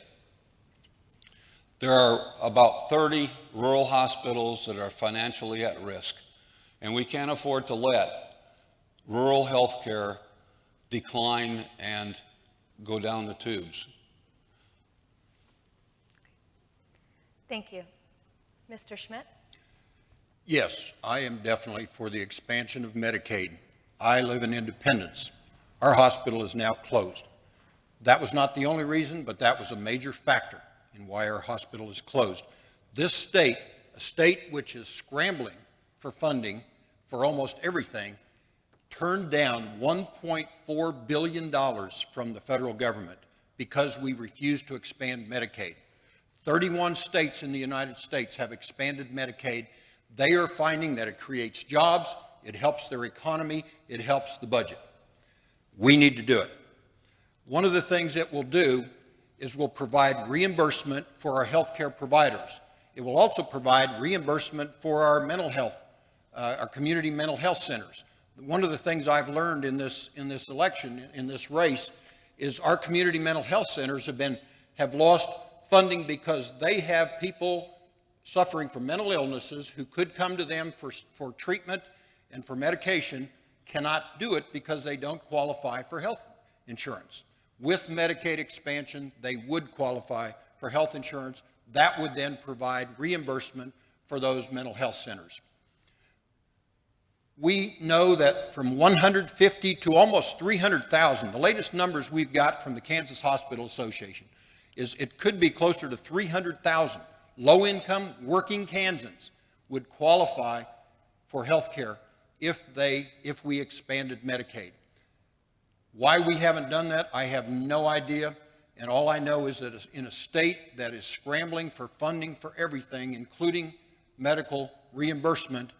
There are about 30 rural hospitals that are financially at risk, and we can't afford to let rural health care decline and go down the tubes. Thank you. Mr. Schmidt? Yes, I am definitely for the expansion of Medicaid. I live in Independence. Our hospital is now closed. That was not the only reason, but that was a major factor in why our hospital is closed. This state, a state which is scrambling for funding for almost everything, turned down $1.4 billion from the federal government because we refused to expand Medicaid. 31 states in the United States have expanded Medicaid. They are finding that it creates jobs, it helps their economy, it helps the budget. We need to do it. One of the things it will do is will provide reimbursement for our healthcare providers. It will also provide reimbursement for our mental health, our community mental health centers. One of the things I've learned in this election, in this race, is our community mental health centers have lost funding because they have people suffering from mental illnesses who could come to them for treatment and for medication, cannot do it because they don't qualify for health insurance. With Medicaid expansion, they would qualify for health insurance. That would then provide reimbursement for those mental health centers. We know that from 150 to almost 300,000, the latest numbers we've got from the Kansas Hospital Association, is it could be closer to 300,000 low-income working Kansans would qualify for health care if we expanded Medicaid. Why we haven't done that, I have no idea, and all I know is that in a state that is scrambling for funding for everything, including medical reimbursement,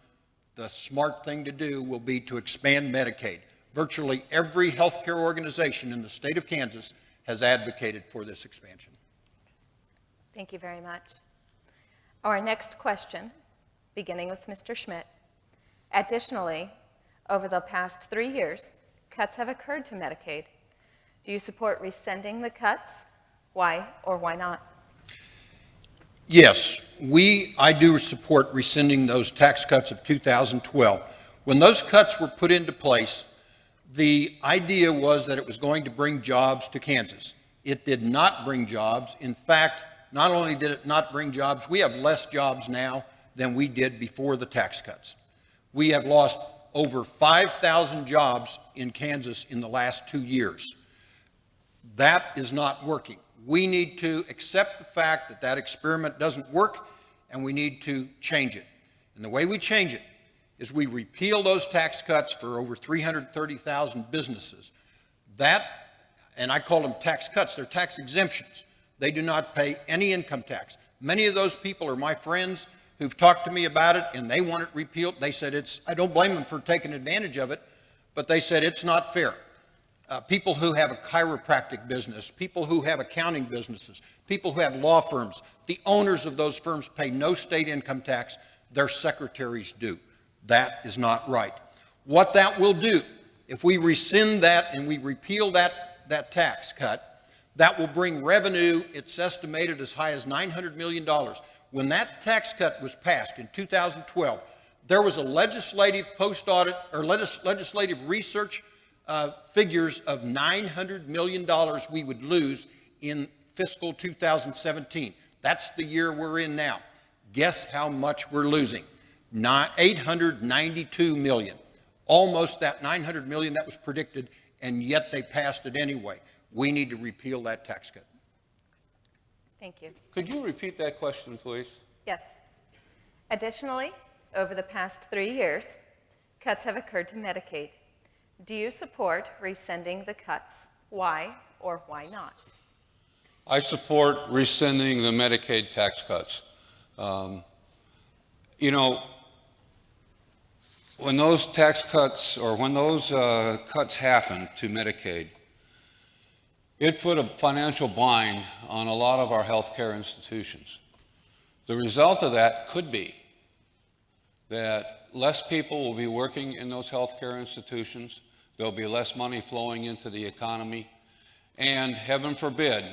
the smart thing to do will be to expand Medicaid. Virtually every healthcare organization in the state of Kansas has advocated for this expansion. Thank you very much. Our next question, beginning with Mr. Schmidt. Additionally, over the past 3 years, cuts have occurred to Medicaid. Do you support rescinding the cuts? Why or why not? Yes, I do support rescinding those tax cuts of 2012. When those cuts were put into place, the idea was that it was going to bring jobs to Kansas. It did not bring jobs. In fact, not only did it not bring jobs, we have less jobs now than we did before the tax cuts. We have lost over 5,000 jobs in Kansas in the last 2 years. That is not working. We need to accept the fact that that experiment doesn't work, and we need to change it. And the way we change it is we repeal those tax cuts for over 330,000 businesses. That, and I call them tax cuts, they're tax exemptions. They do not pay any income tax. Many of those people are my friends who've talked to me about it, and they want it repealed. They said I don't blame them for taking advantage of it, but they said it's not fair. People who have a chiropractic business, people who have accounting businesses, people who have law firms, the owners of those firms pay no state income tax, their secretaries do. That is not right. What that will do, if we rescind that and we repeal that tax cut, that will bring revenue, it's estimated as high as $900 million. When that tax cut was passed in 2012, there was a legislative post-audit or legislative research figures of $900 million we would lose in fiscal 2017. That's the year we're in now. Guess how much we're losing? $892 million. Almost that $900 million that was predicted, and yet they passed it anyway. We need to repeal that tax cut. Thank you. Could you repeat that question, please? Yes. Additionally, over the past 3 years, cuts have occurred to Medicaid. Do you support rescinding the cuts? Why or why not? I support rescinding the Medicaid tax cuts. You know, when those tax cuts or when those cuts happened to Medicaid, it put a financial bind on a lot of our healthcare institutions. The result of that could be that less people will be working in those healthcare institutions, there'll be less money flowing into the economy, and heaven forbid,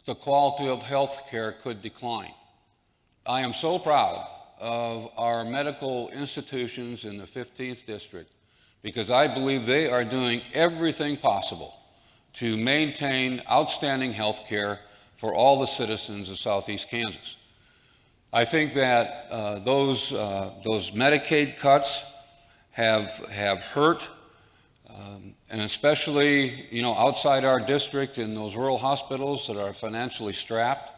the quality of healthcare could decline. I am so proud of our medical institutions in the 15th District because I believe they are doing everything possible to maintain outstanding health care for all the citizens of Southeast Kansas. I think that those Medicaid cuts have hurt, and especially, you know, outside our district in those rural hospitals that are financially strapped.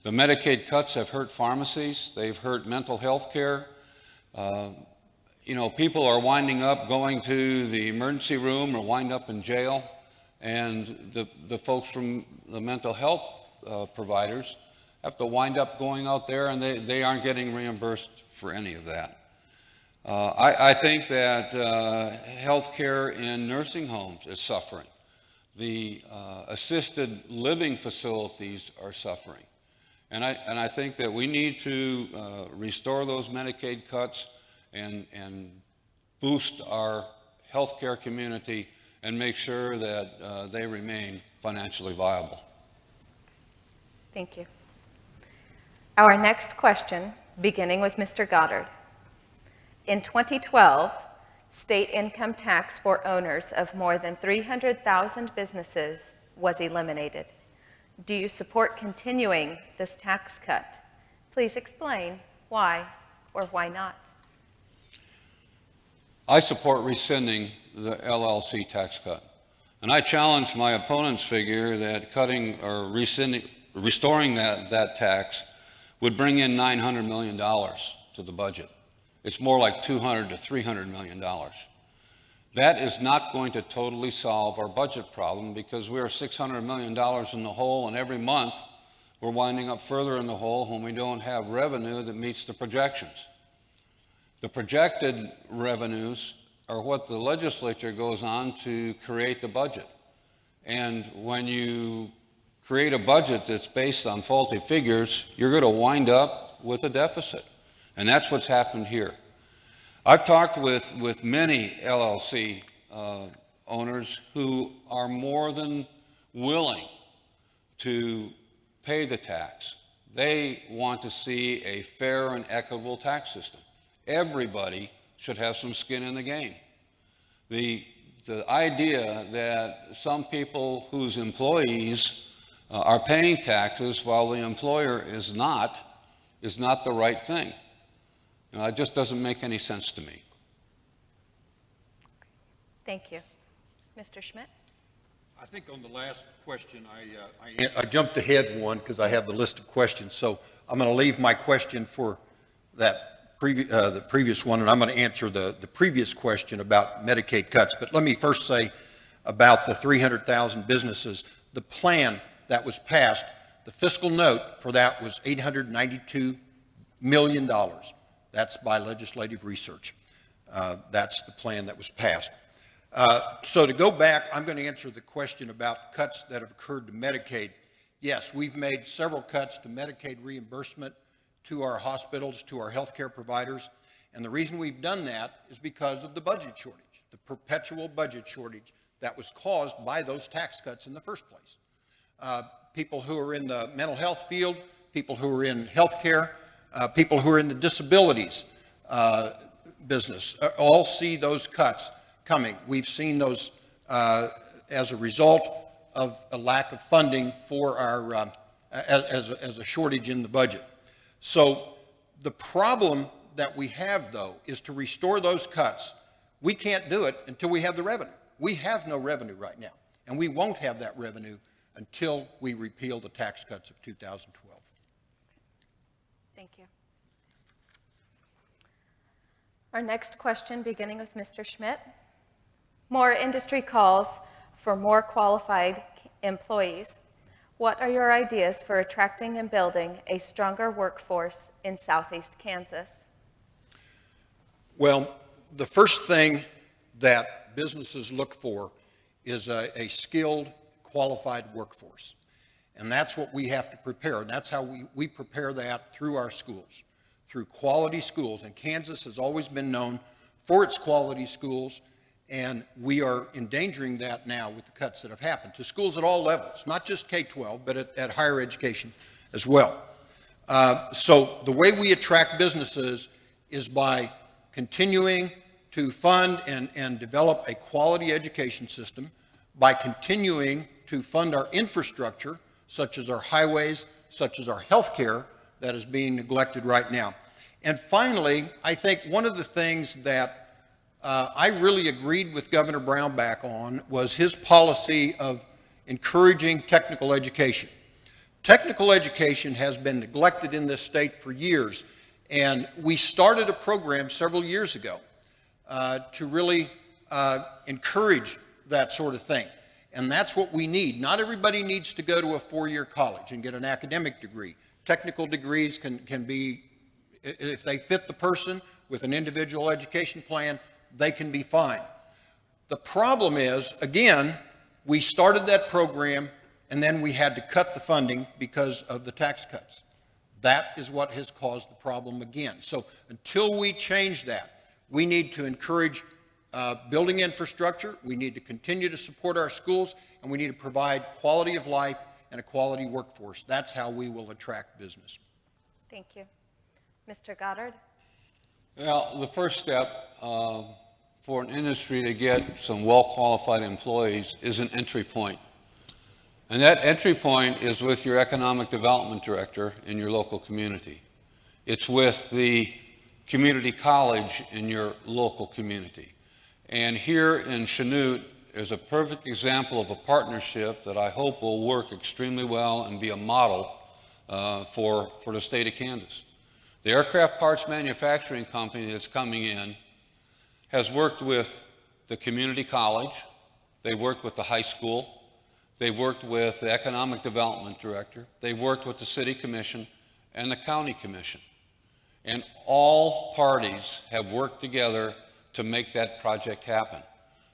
The Medicaid cuts have hurt pharmacies. They've hurt mental health care. You know, people are winding up going to the emergency room or wind up in jail. And the folks from the mental health providers have to wind up going out there, and they aren't getting reimbursed for any of that. I think that health care in nursing homes is suffering. The assisted living facilities are suffering. And I think that we need to restore those Medicaid cuts and boost our health care community and make sure that they remain financially viable. Thank you. Our next question, beginning with Mr. Goddard. In 2012, state income tax for owners of more than 300,000 businesses was eliminated. Do you support continuing this tax cut? Please explain why or why not. I support rescinding the LLC tax cut. And I challenge my opponent's figure that cutting or restoring that tax would bring in $900 million to the budget. It's more like $200 to $300 million. That is not going to totally solve our budget problem because we are $600 million in the hole, and every month we're winding up further in the hole when we don't have revenue that meets the projections. The projected revenues are what the legislature goes on to create the budget. And when you create a budget that's based on faulty figures, you're going to wind up with a deficit. And that's what's happened here. I've talked with many LLC owners who are more than willing to pay the tax. They want to see a fair and equitable tax system. Everybody should have some skin in the game. The idea that some people whose employees are paying taxes while the employer is not the right thing. You know, it just doesn't make any sense to me. Thank you. Mr. Schmidt? I think on the last question, I jumped ahead one because I have the list of questions. So I'm going to leave my question for that the previous one, and I'm going to answer the previous question about Medicaid cuts. But let me first say about the 300,000 businesses, the plan that was passed, the fiscal note for that was $892 million. That's by legislative research. That's the plan that was passed. So to go back, I'm going to answer the question about cuts that have occurred to Medicaid. Yes, we've made several cuts to Medicaid reimbursement to our hospitals, to our healthcare providers, and the reason we've done that is because of the budget shortage, the perpetual budget shortage that was caused by those tax cuts in the first place. People who are in the mental health field, people who are in healthcare, people who are in the disabilities business, all see those cuts coming. We've seen those as a result of a lack of funding for our, as a shortage in the budget. So the problem that we have, though, is to restore those cuts. We can't do it until we have the revenue. We have no revenue right now, and we won't have that revenue until we repeal the tax cuts of 2012. Thank you. Our next question, beginning with Mr. Schmidt. More industry calls for more qualified employees. What are your ideas for attracting and building a stronger workforce in Southeast Kansas? Well, the first thing that businesses look for is a skilled, qualified workforce. And that's what we have to prepare. And that's how we prepare that through our schools, through quality schools. And Kansas has always been known for its quality schools. And we are endangering that now with the cuts that have happened to schools at all levels, not just K-12, but at higher education as well. So the way we attract businesses is by continuing to fund and develop a quality education system, by continuing to fund our infrastructure, such as our highways, such as our health care that is being neglected right now. And finally, I think one of the things that I really agreed with Governor Brownback on was his policy of encouraging technical education. Technical education has been neglected in this state for years, and we started a program several years ago to really encourage that sort of thing. And that's what we need. Not everybody needs to go to a four-year college and get an academic degree. Technical degrees can be, if they fit the person with an individual education plan, they can be fine. The problem is, again, we started that program and then we had to cut the funding because of the tax cuts. That is what has caused the problem again. So until we change that, we need to encourage building infrastructure, we need to continue to support our schools, and we need to provide quality of life and a quality workforce. That's how we will attract business. Thank you. Mr. Goddard? Well, the first step for an industry to get some well-qualified employees is an entry point. And that entry point is with your economic development director in your local community. It's with the community college in your local community. And here in Chanute is a perfect example of a partnership that I hope will work extremely well and be a model for the state of Kansas. The aircraft parts manufacturing company that's coming in has worked with the community college, they worked with the high school, they worked with the economic development director, they worked with the city commission and the county commission. And all parties have worked together to make that project happen,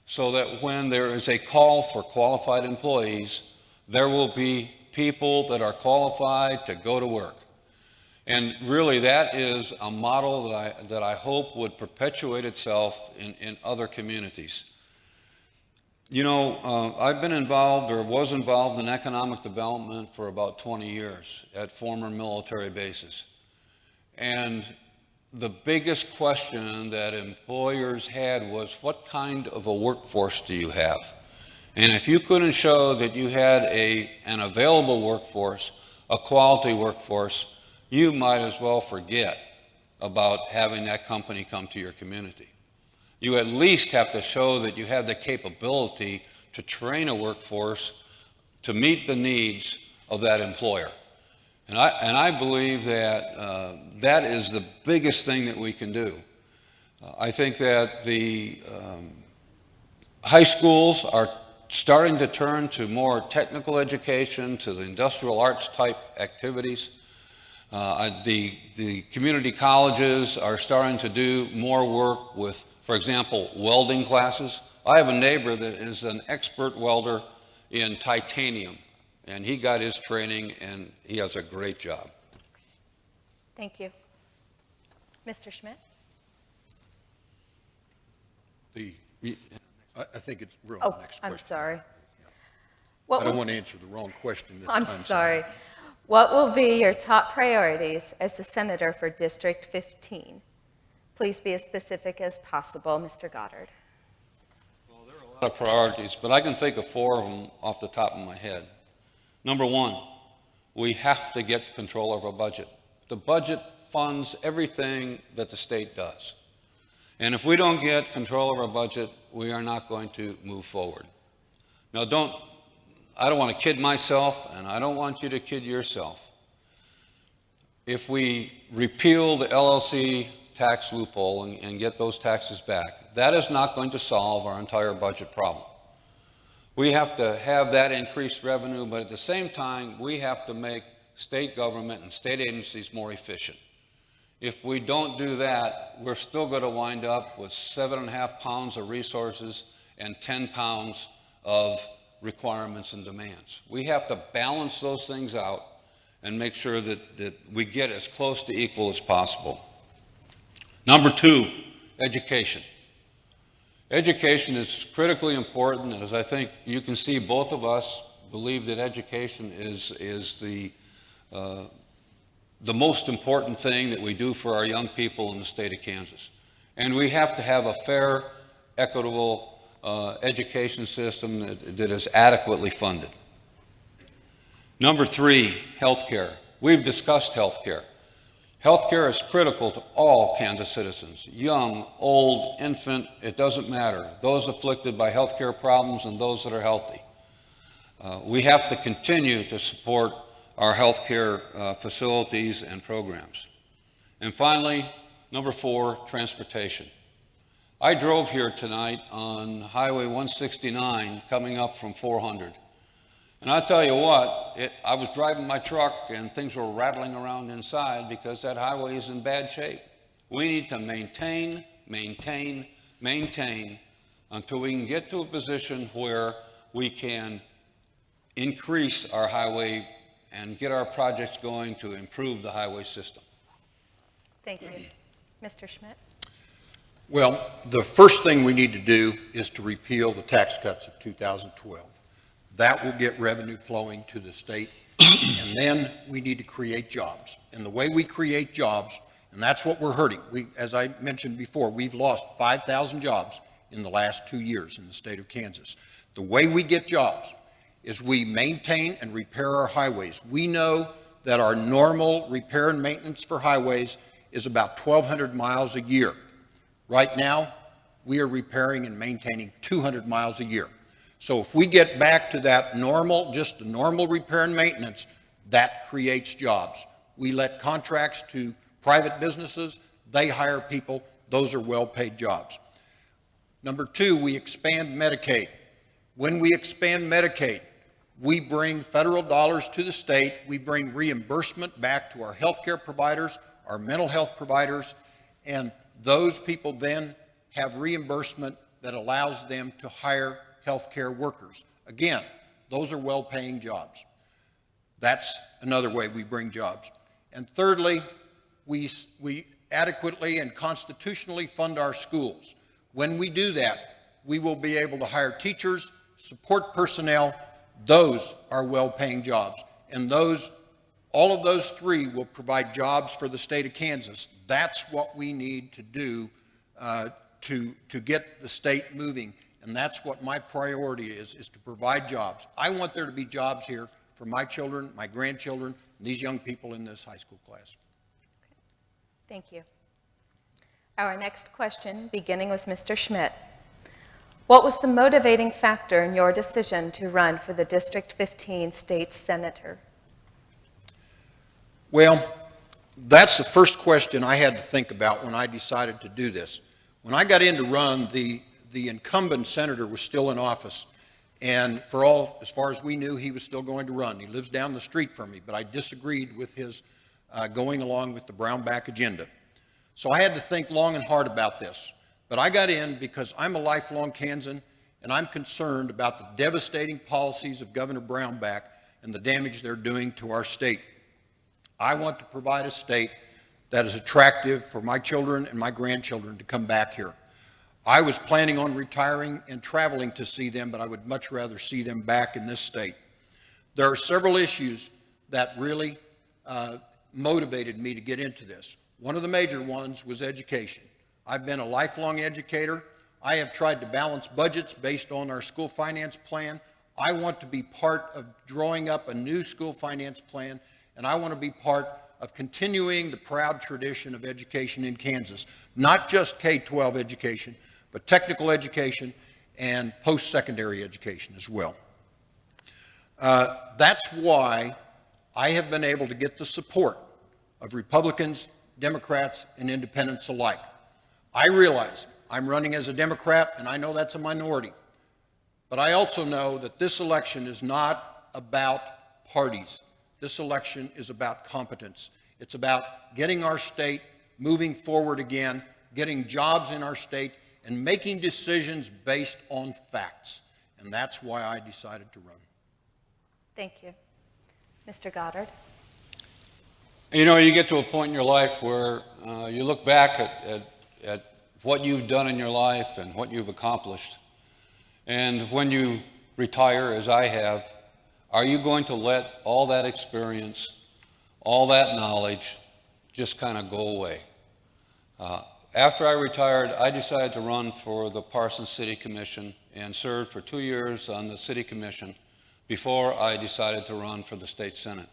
so that when there is a call for qualified employees, there will be people that are qualified to go to work. And really, that is a model that I hope would perpetuate itself in other communities. You know, I've been involved or was involved in economic development for about 20 years at former military bases. And the biggest question that employers had was, what kind of a workforce do you have? And if you couldn't show that you had an available workforce, a quality workforce, you might as well forget about having that company come to your community. You at least have to show that you have the capability to train a workforce to meet the needs of that employer. And I believe that that is the biggest thing that we can do. I think that the high schools are starting to turn to more technical education, to the industrial arts type activities. The community colleges are starting to do more work with, for example, welding classes. I have a neighbor that is an expert welder in titanium, and he got his training, and he has a great job. Thank you. Mr. Schmidt? I think it's real Oh, next question. I'm sorry. I don't want to answer the wrong question this I'm time. sorry. What will be your top priorities as the senator for District 15? Please be as specific as possible, Mr. Goddard. Well, there are a lot of priorities, but I can think of 4 of them off the top of my head. Number 1, we have to get control of our budget. The budget funds everything that the state does. And if we don't get control of our budget, we are not going to move forward. Now, I don't want to kid myself, and I don't want you to kid yourself. If we repeal the LLC tax loophole and get those taxes back, that is not going to solve our entire budget problem. We have to have that increased revenue, but at the same time, we have to make state government and state agencies more efficient. If we don't do that, we're still going to wind up with 7.5 pounds of resources and 10 pounds of requirements and demands. We have to balance those things out and make sure that we get as close to equal as possible. Number 2, education. Education is critically important, and as I think you can see, both of us believe that education is the most important thing that we do for our young people in the state of Kansas. And we have to have a fair, equitable education system that is adequately funded. Number 3, healthcare. We've discussed healthcare. Healthcare is critical to all Kansas citizens, young, old, infant, it doesn't matter. Those afflicted by healthcare problems and those that are healthy. We have to continue to support our healthcare facilities and programs. And finally, number 4, transportation. I drove here tonight on Highway 169 coming up from 400. And I'll tell you what, I was driving my truck and things were rattling around inside because that highway is in bad shape. We need to maintain until we can get to a position where we can increase our highway and get our projects going to improve the highway system. Thank you. Mr. Schmidt? Well, the first thing we need to do is to repeal the tax cuts of 2012. That will get revenue flowing to the state, and then we need to create jobs. And the way we create jobs, and that's what we're hurting. As I mentioned before, we've lost 5,000 jobs in the last 2 years in the state of Kansas. The way we get jobs is we maintain and repair our highways. We know that our normal repair and maintenance for highways is about 1,200 miles a year. Right now, we are repairing and maintaining 200 miles a year. So if we get back to that normal, just the normal repair and maintenance, that creates jobs. We let contracts to private businesses, they hire people, those are well-paid jobs. Number 2, we expand Medicaid. When we expand Medicaid, we bring federal dollars to the state, we bring reimbursement back to our healthcare providers, our mental health providers, and those people then have reimbursement that allows them to hire healthcare workers. Again, those are well-paying jobs. That's another way we bring jobs. And thirdly, we adequately and constitutionally fund our schools. When we do that, we will be able to hire teachers, support personnel. Those are well-paying jobs. And all of those three will provide jobs for the state of Kansas. That's what we need to do to get the state moving. And that's what my priority is to provide jobs. I want there to be jobs here for my children, my grandchildren, and these young people in this high school class. Thank you. Our next question, beginning with Mr. Schmidt. What was the motivating factor in your decision to run for the District 15 state senator? Well, that's the first question I had to think about when I decided to do this. When I got in to run, the incumbent senator was still in office, and as far as we knew, he was still going to run. He lives down the street from me, but I disagreed with his going along with the Brownback agenda. So I had to think long and hard about this. But I got in because I'm a lifelong Kansan, and I'm concerned about the devastating policies of Governor Brownback and the damage they're doing to our state. I want to provide a state that is attractive for my children and my grandchildren to come back here. I was planning on retiring and traveling to see them, but I would much rather see them back in this state. There are several issues that really motivated me to get into this. One of the major ones was education. I've been a lifelong educator. I have tried to balance budgets based on our school finance plan. I want to be part of drawing up a new school finance plan, and I want to be part of continuing the proud tradition of education in Kansas, not just K-12 education, but technical education and post-secondary education as well. That's why I have been able to get the support of Republicans, Democrats, and independents alike. I realize I'm running as a Democrat, and I know that's a minority. But I also know that this election is not about parties. This election is about competence. It's about getting our state moving forward again, getting jobs in our state, and making decisions based on facts. And that's why I decided to run. Thank you. Mr. Goddard. You know, you get to a point in your life where you look back at what you've done in your life and what you've accomplished. And when you retire, as I have, are you going to let all that experience, all that knowledge just kind of go away? After I retired, I decided to run for the Parsons City Commission and served for 2 years on the City Commission before I decided to run for the State Senate.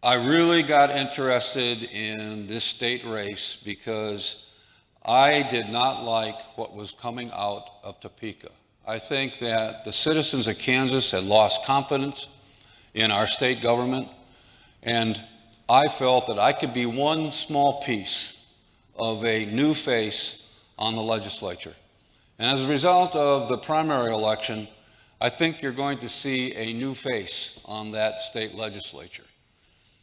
I really got interested in this state race because I did not like what was coming out of Topeka. I think that the citizens of Kansas had lost confidence in our state government, and I felt that I could be one small piece of a new face on the legislature. And as a result of the primary election, I think you're going to see a new face on that state legislature.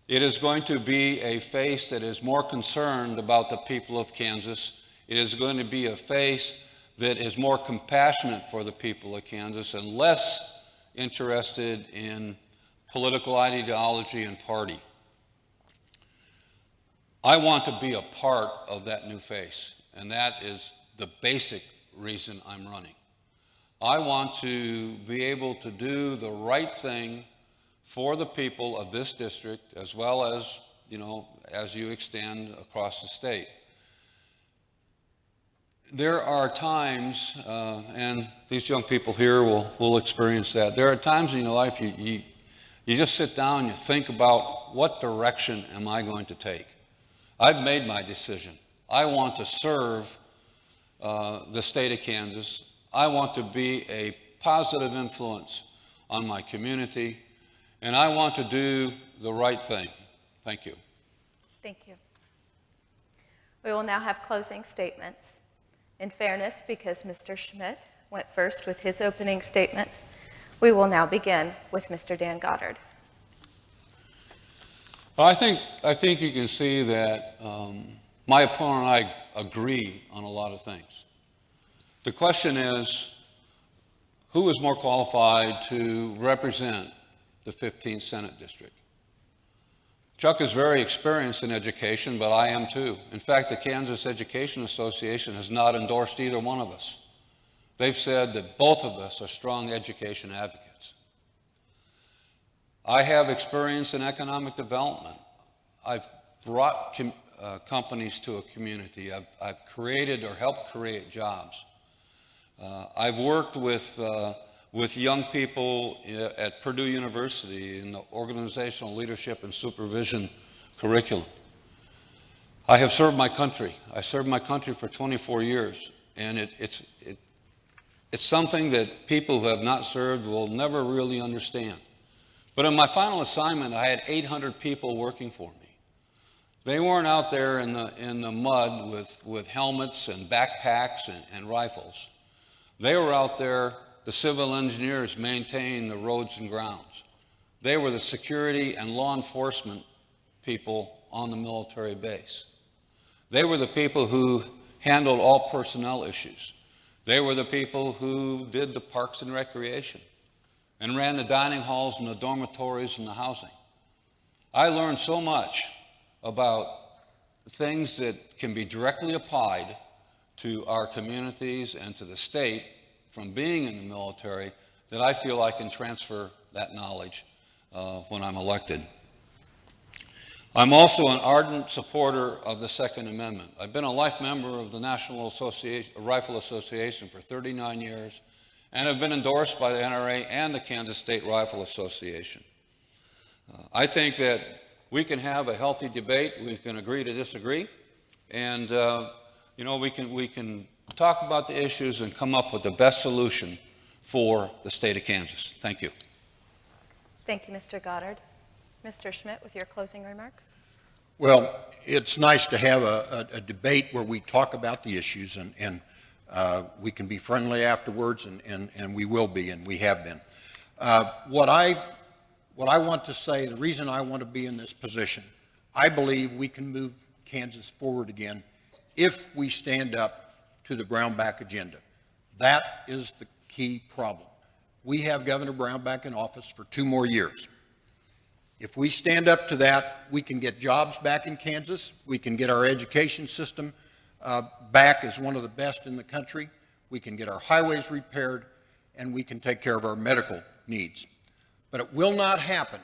It is going to be a face that is more concerned about the people of Kansas. It is going to be a face that is more compassionate for the people of Kansas and less interested in political ideology and party. I want to be a part of that new face, and that is the basic reason I'm running. I want to be able to do the right thing for the people of this district, as well as, as you extend across the state. There are times, and these young people here will experience that, there are times in your life you just sit down and you think about, what direction am I going to take? I've made my decision. I want to serve the state of Kansas. I want to be a positive influence on my community, and I want to do the right thing. Thank you. Thank you. We will now have closing statements. In fairness, because Mr. Schmidt went first with his opening statement, we will now begin with Mr. Dan Goddard. Well, I think you can see that my opponent and I agree on a lot of things. The question is, who is more qualified to represent the 15th Senate District? Chuck is very experienced in education, but I am too. In fact, the Kansas Education Association has not endorsed either one of us. They've said that both of us are strong education advocates. I have experience in economic development. I've brought companies to a community. I've created or helped create jobs. I've worked with young people at Purdue University in the organizational leadership and supervision curriculum. I have served my country. I served my country for 24 years, and it's something that people who have not served will never really understand. But in my final assignment, I had 800 people working for me. They weren't out there in the mud with helmets and backpacks and rifles. They were out there. The civil engineers maintained the roads and grounds. They were the security and law enforcement people on the military base. They were the people who handled all personnel issues. They were the people who did the parks and recreation and ran the dining halls and the dormitories and the housing. I learned so much about things that can be directly applied to our communities and to the state from being in the military that I feel I can transfer that knowledge when I'm elected. I'm also an ardent supporter of the Second Amendment. I've been a life member of the National Rifle Association for 39 years, and have been endorsed by the NRA and the Kansas State Rifle Association. I think that we can have a healthy debate. We can agree to disagree, and we can talk about the issues and come up with the best solution for the state of Kansas. Thank you. Thank you, Mr. Goddard. Mr. Schmidt, with your closing remarks. Well, it's nice to have a debate where we talk about the issues, and we can be friendly afterwards, and we will be, and we have been. What I want to say, the reason I want to be in this position, I believe we can move Kansas forward again if we stand up to the Brownback agenda. That is the key problem. We have Governor Brownback in office for 2 more years. If we stand up to that, we can get jobs back in Kansas. We can get our education system back as one of the best in the country. We can get our highways repaired, and we can take care of our medical needs. But it will not happen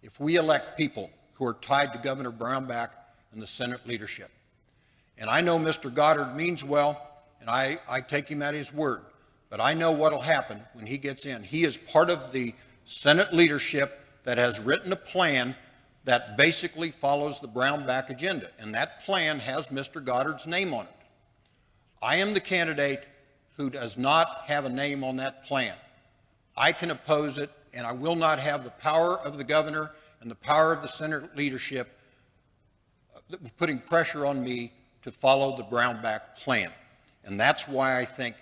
if we elect people who are tied to Governor Brownback and the Senate leadership. And I know Mr. Goddard means well, and I take him at his word, but I know what will happen when he gets in. He is part of the Senate leadership that has written a plan that basically follows the Brownback agenda, and that plan has Mr. Goddard's name on it. I am the candidate who does not have a name on that plan. I can oppose it, and I will not have the power of the governor and the power of the Senate leadership putting pressure on me to follow the Brownback plan. And that's why I think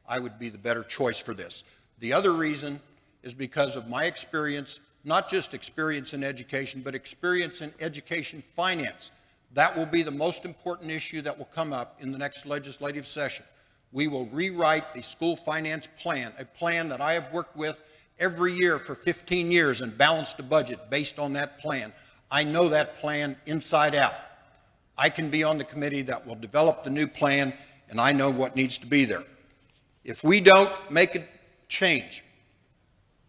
I would be the better choice for this. The other reason is because of my experience, not just experience in education, but experience in education finance. That will be the most important issue that will come up in the next legislative session. We will rewrite the school finance plan, a plan that I have worked with every year for 15 years and balanced a budget based on that plan. I know that plan inside out. I can be on the committee that will develop the new plan, and I know what needs to be there. If we don't make a change,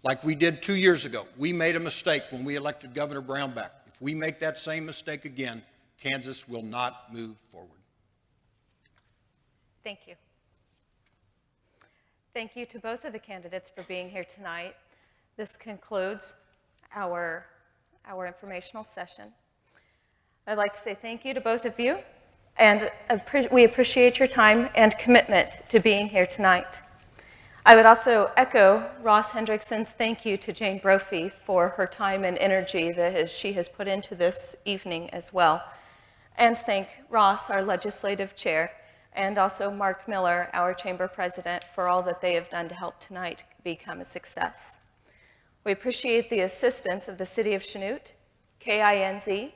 like we did 2 years ago, we made a mistake when we elected Governor Brownback. If we make that same mistake again, Kansas will not move forward. Thank you. Thank you to both of the candidates for being here tonight. This concludes our informational session. I'd like to say thank you to both of you, and we appreciate your time and commitment to being here tonight. I would also echo Ross Hendrickson's thank you to Jane Brophy for her time and energy that she has put into this evening as well, and thank Ross, our legislative chair, and also Mark Miller, our chamber president, for all that they have done to help tonight become a success. We appreciate the assistance of the City of Chanute, KINZ,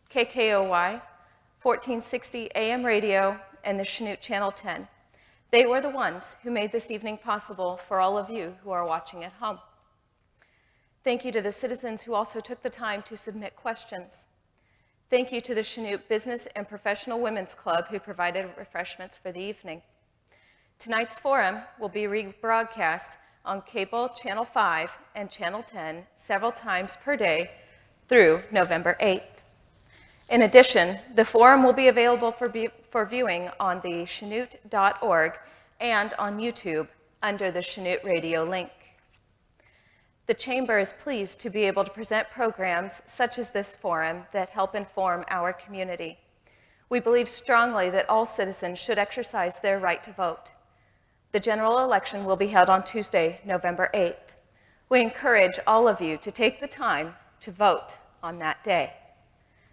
KKOY, 1460 AM radio, and the Chanute Channel 10. They were the ones who made this evening possible for all of you who are watching at home. Thank you to the citizens who also took the time to submit questions Thank you to the Chanute Business and Professional Women's Club who provided refreshments for the evening. Tonight's forum will be rebroadcast on cable Channel 5 and Channel 10 several times per day through November 8th. In addition, the forum will be available for viewing on the chanute.org and on YouTube under the Chanute Radio link. The Chamber is pleased to be able to present programs such as this forum that help inform our community. We believe strongly that all citizens should exercise their right to vote. The general election will be held on Tuesday, November 8th. We encourage all of you to take the time to vote on that day.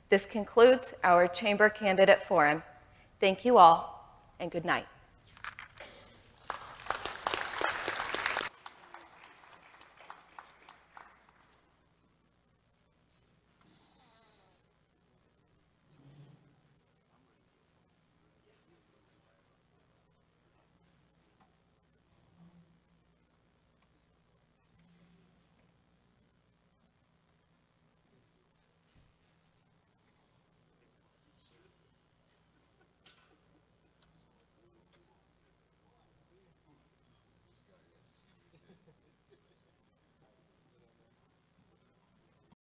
This concludes our Chamber Candidate Forum. Thank you all, and good night.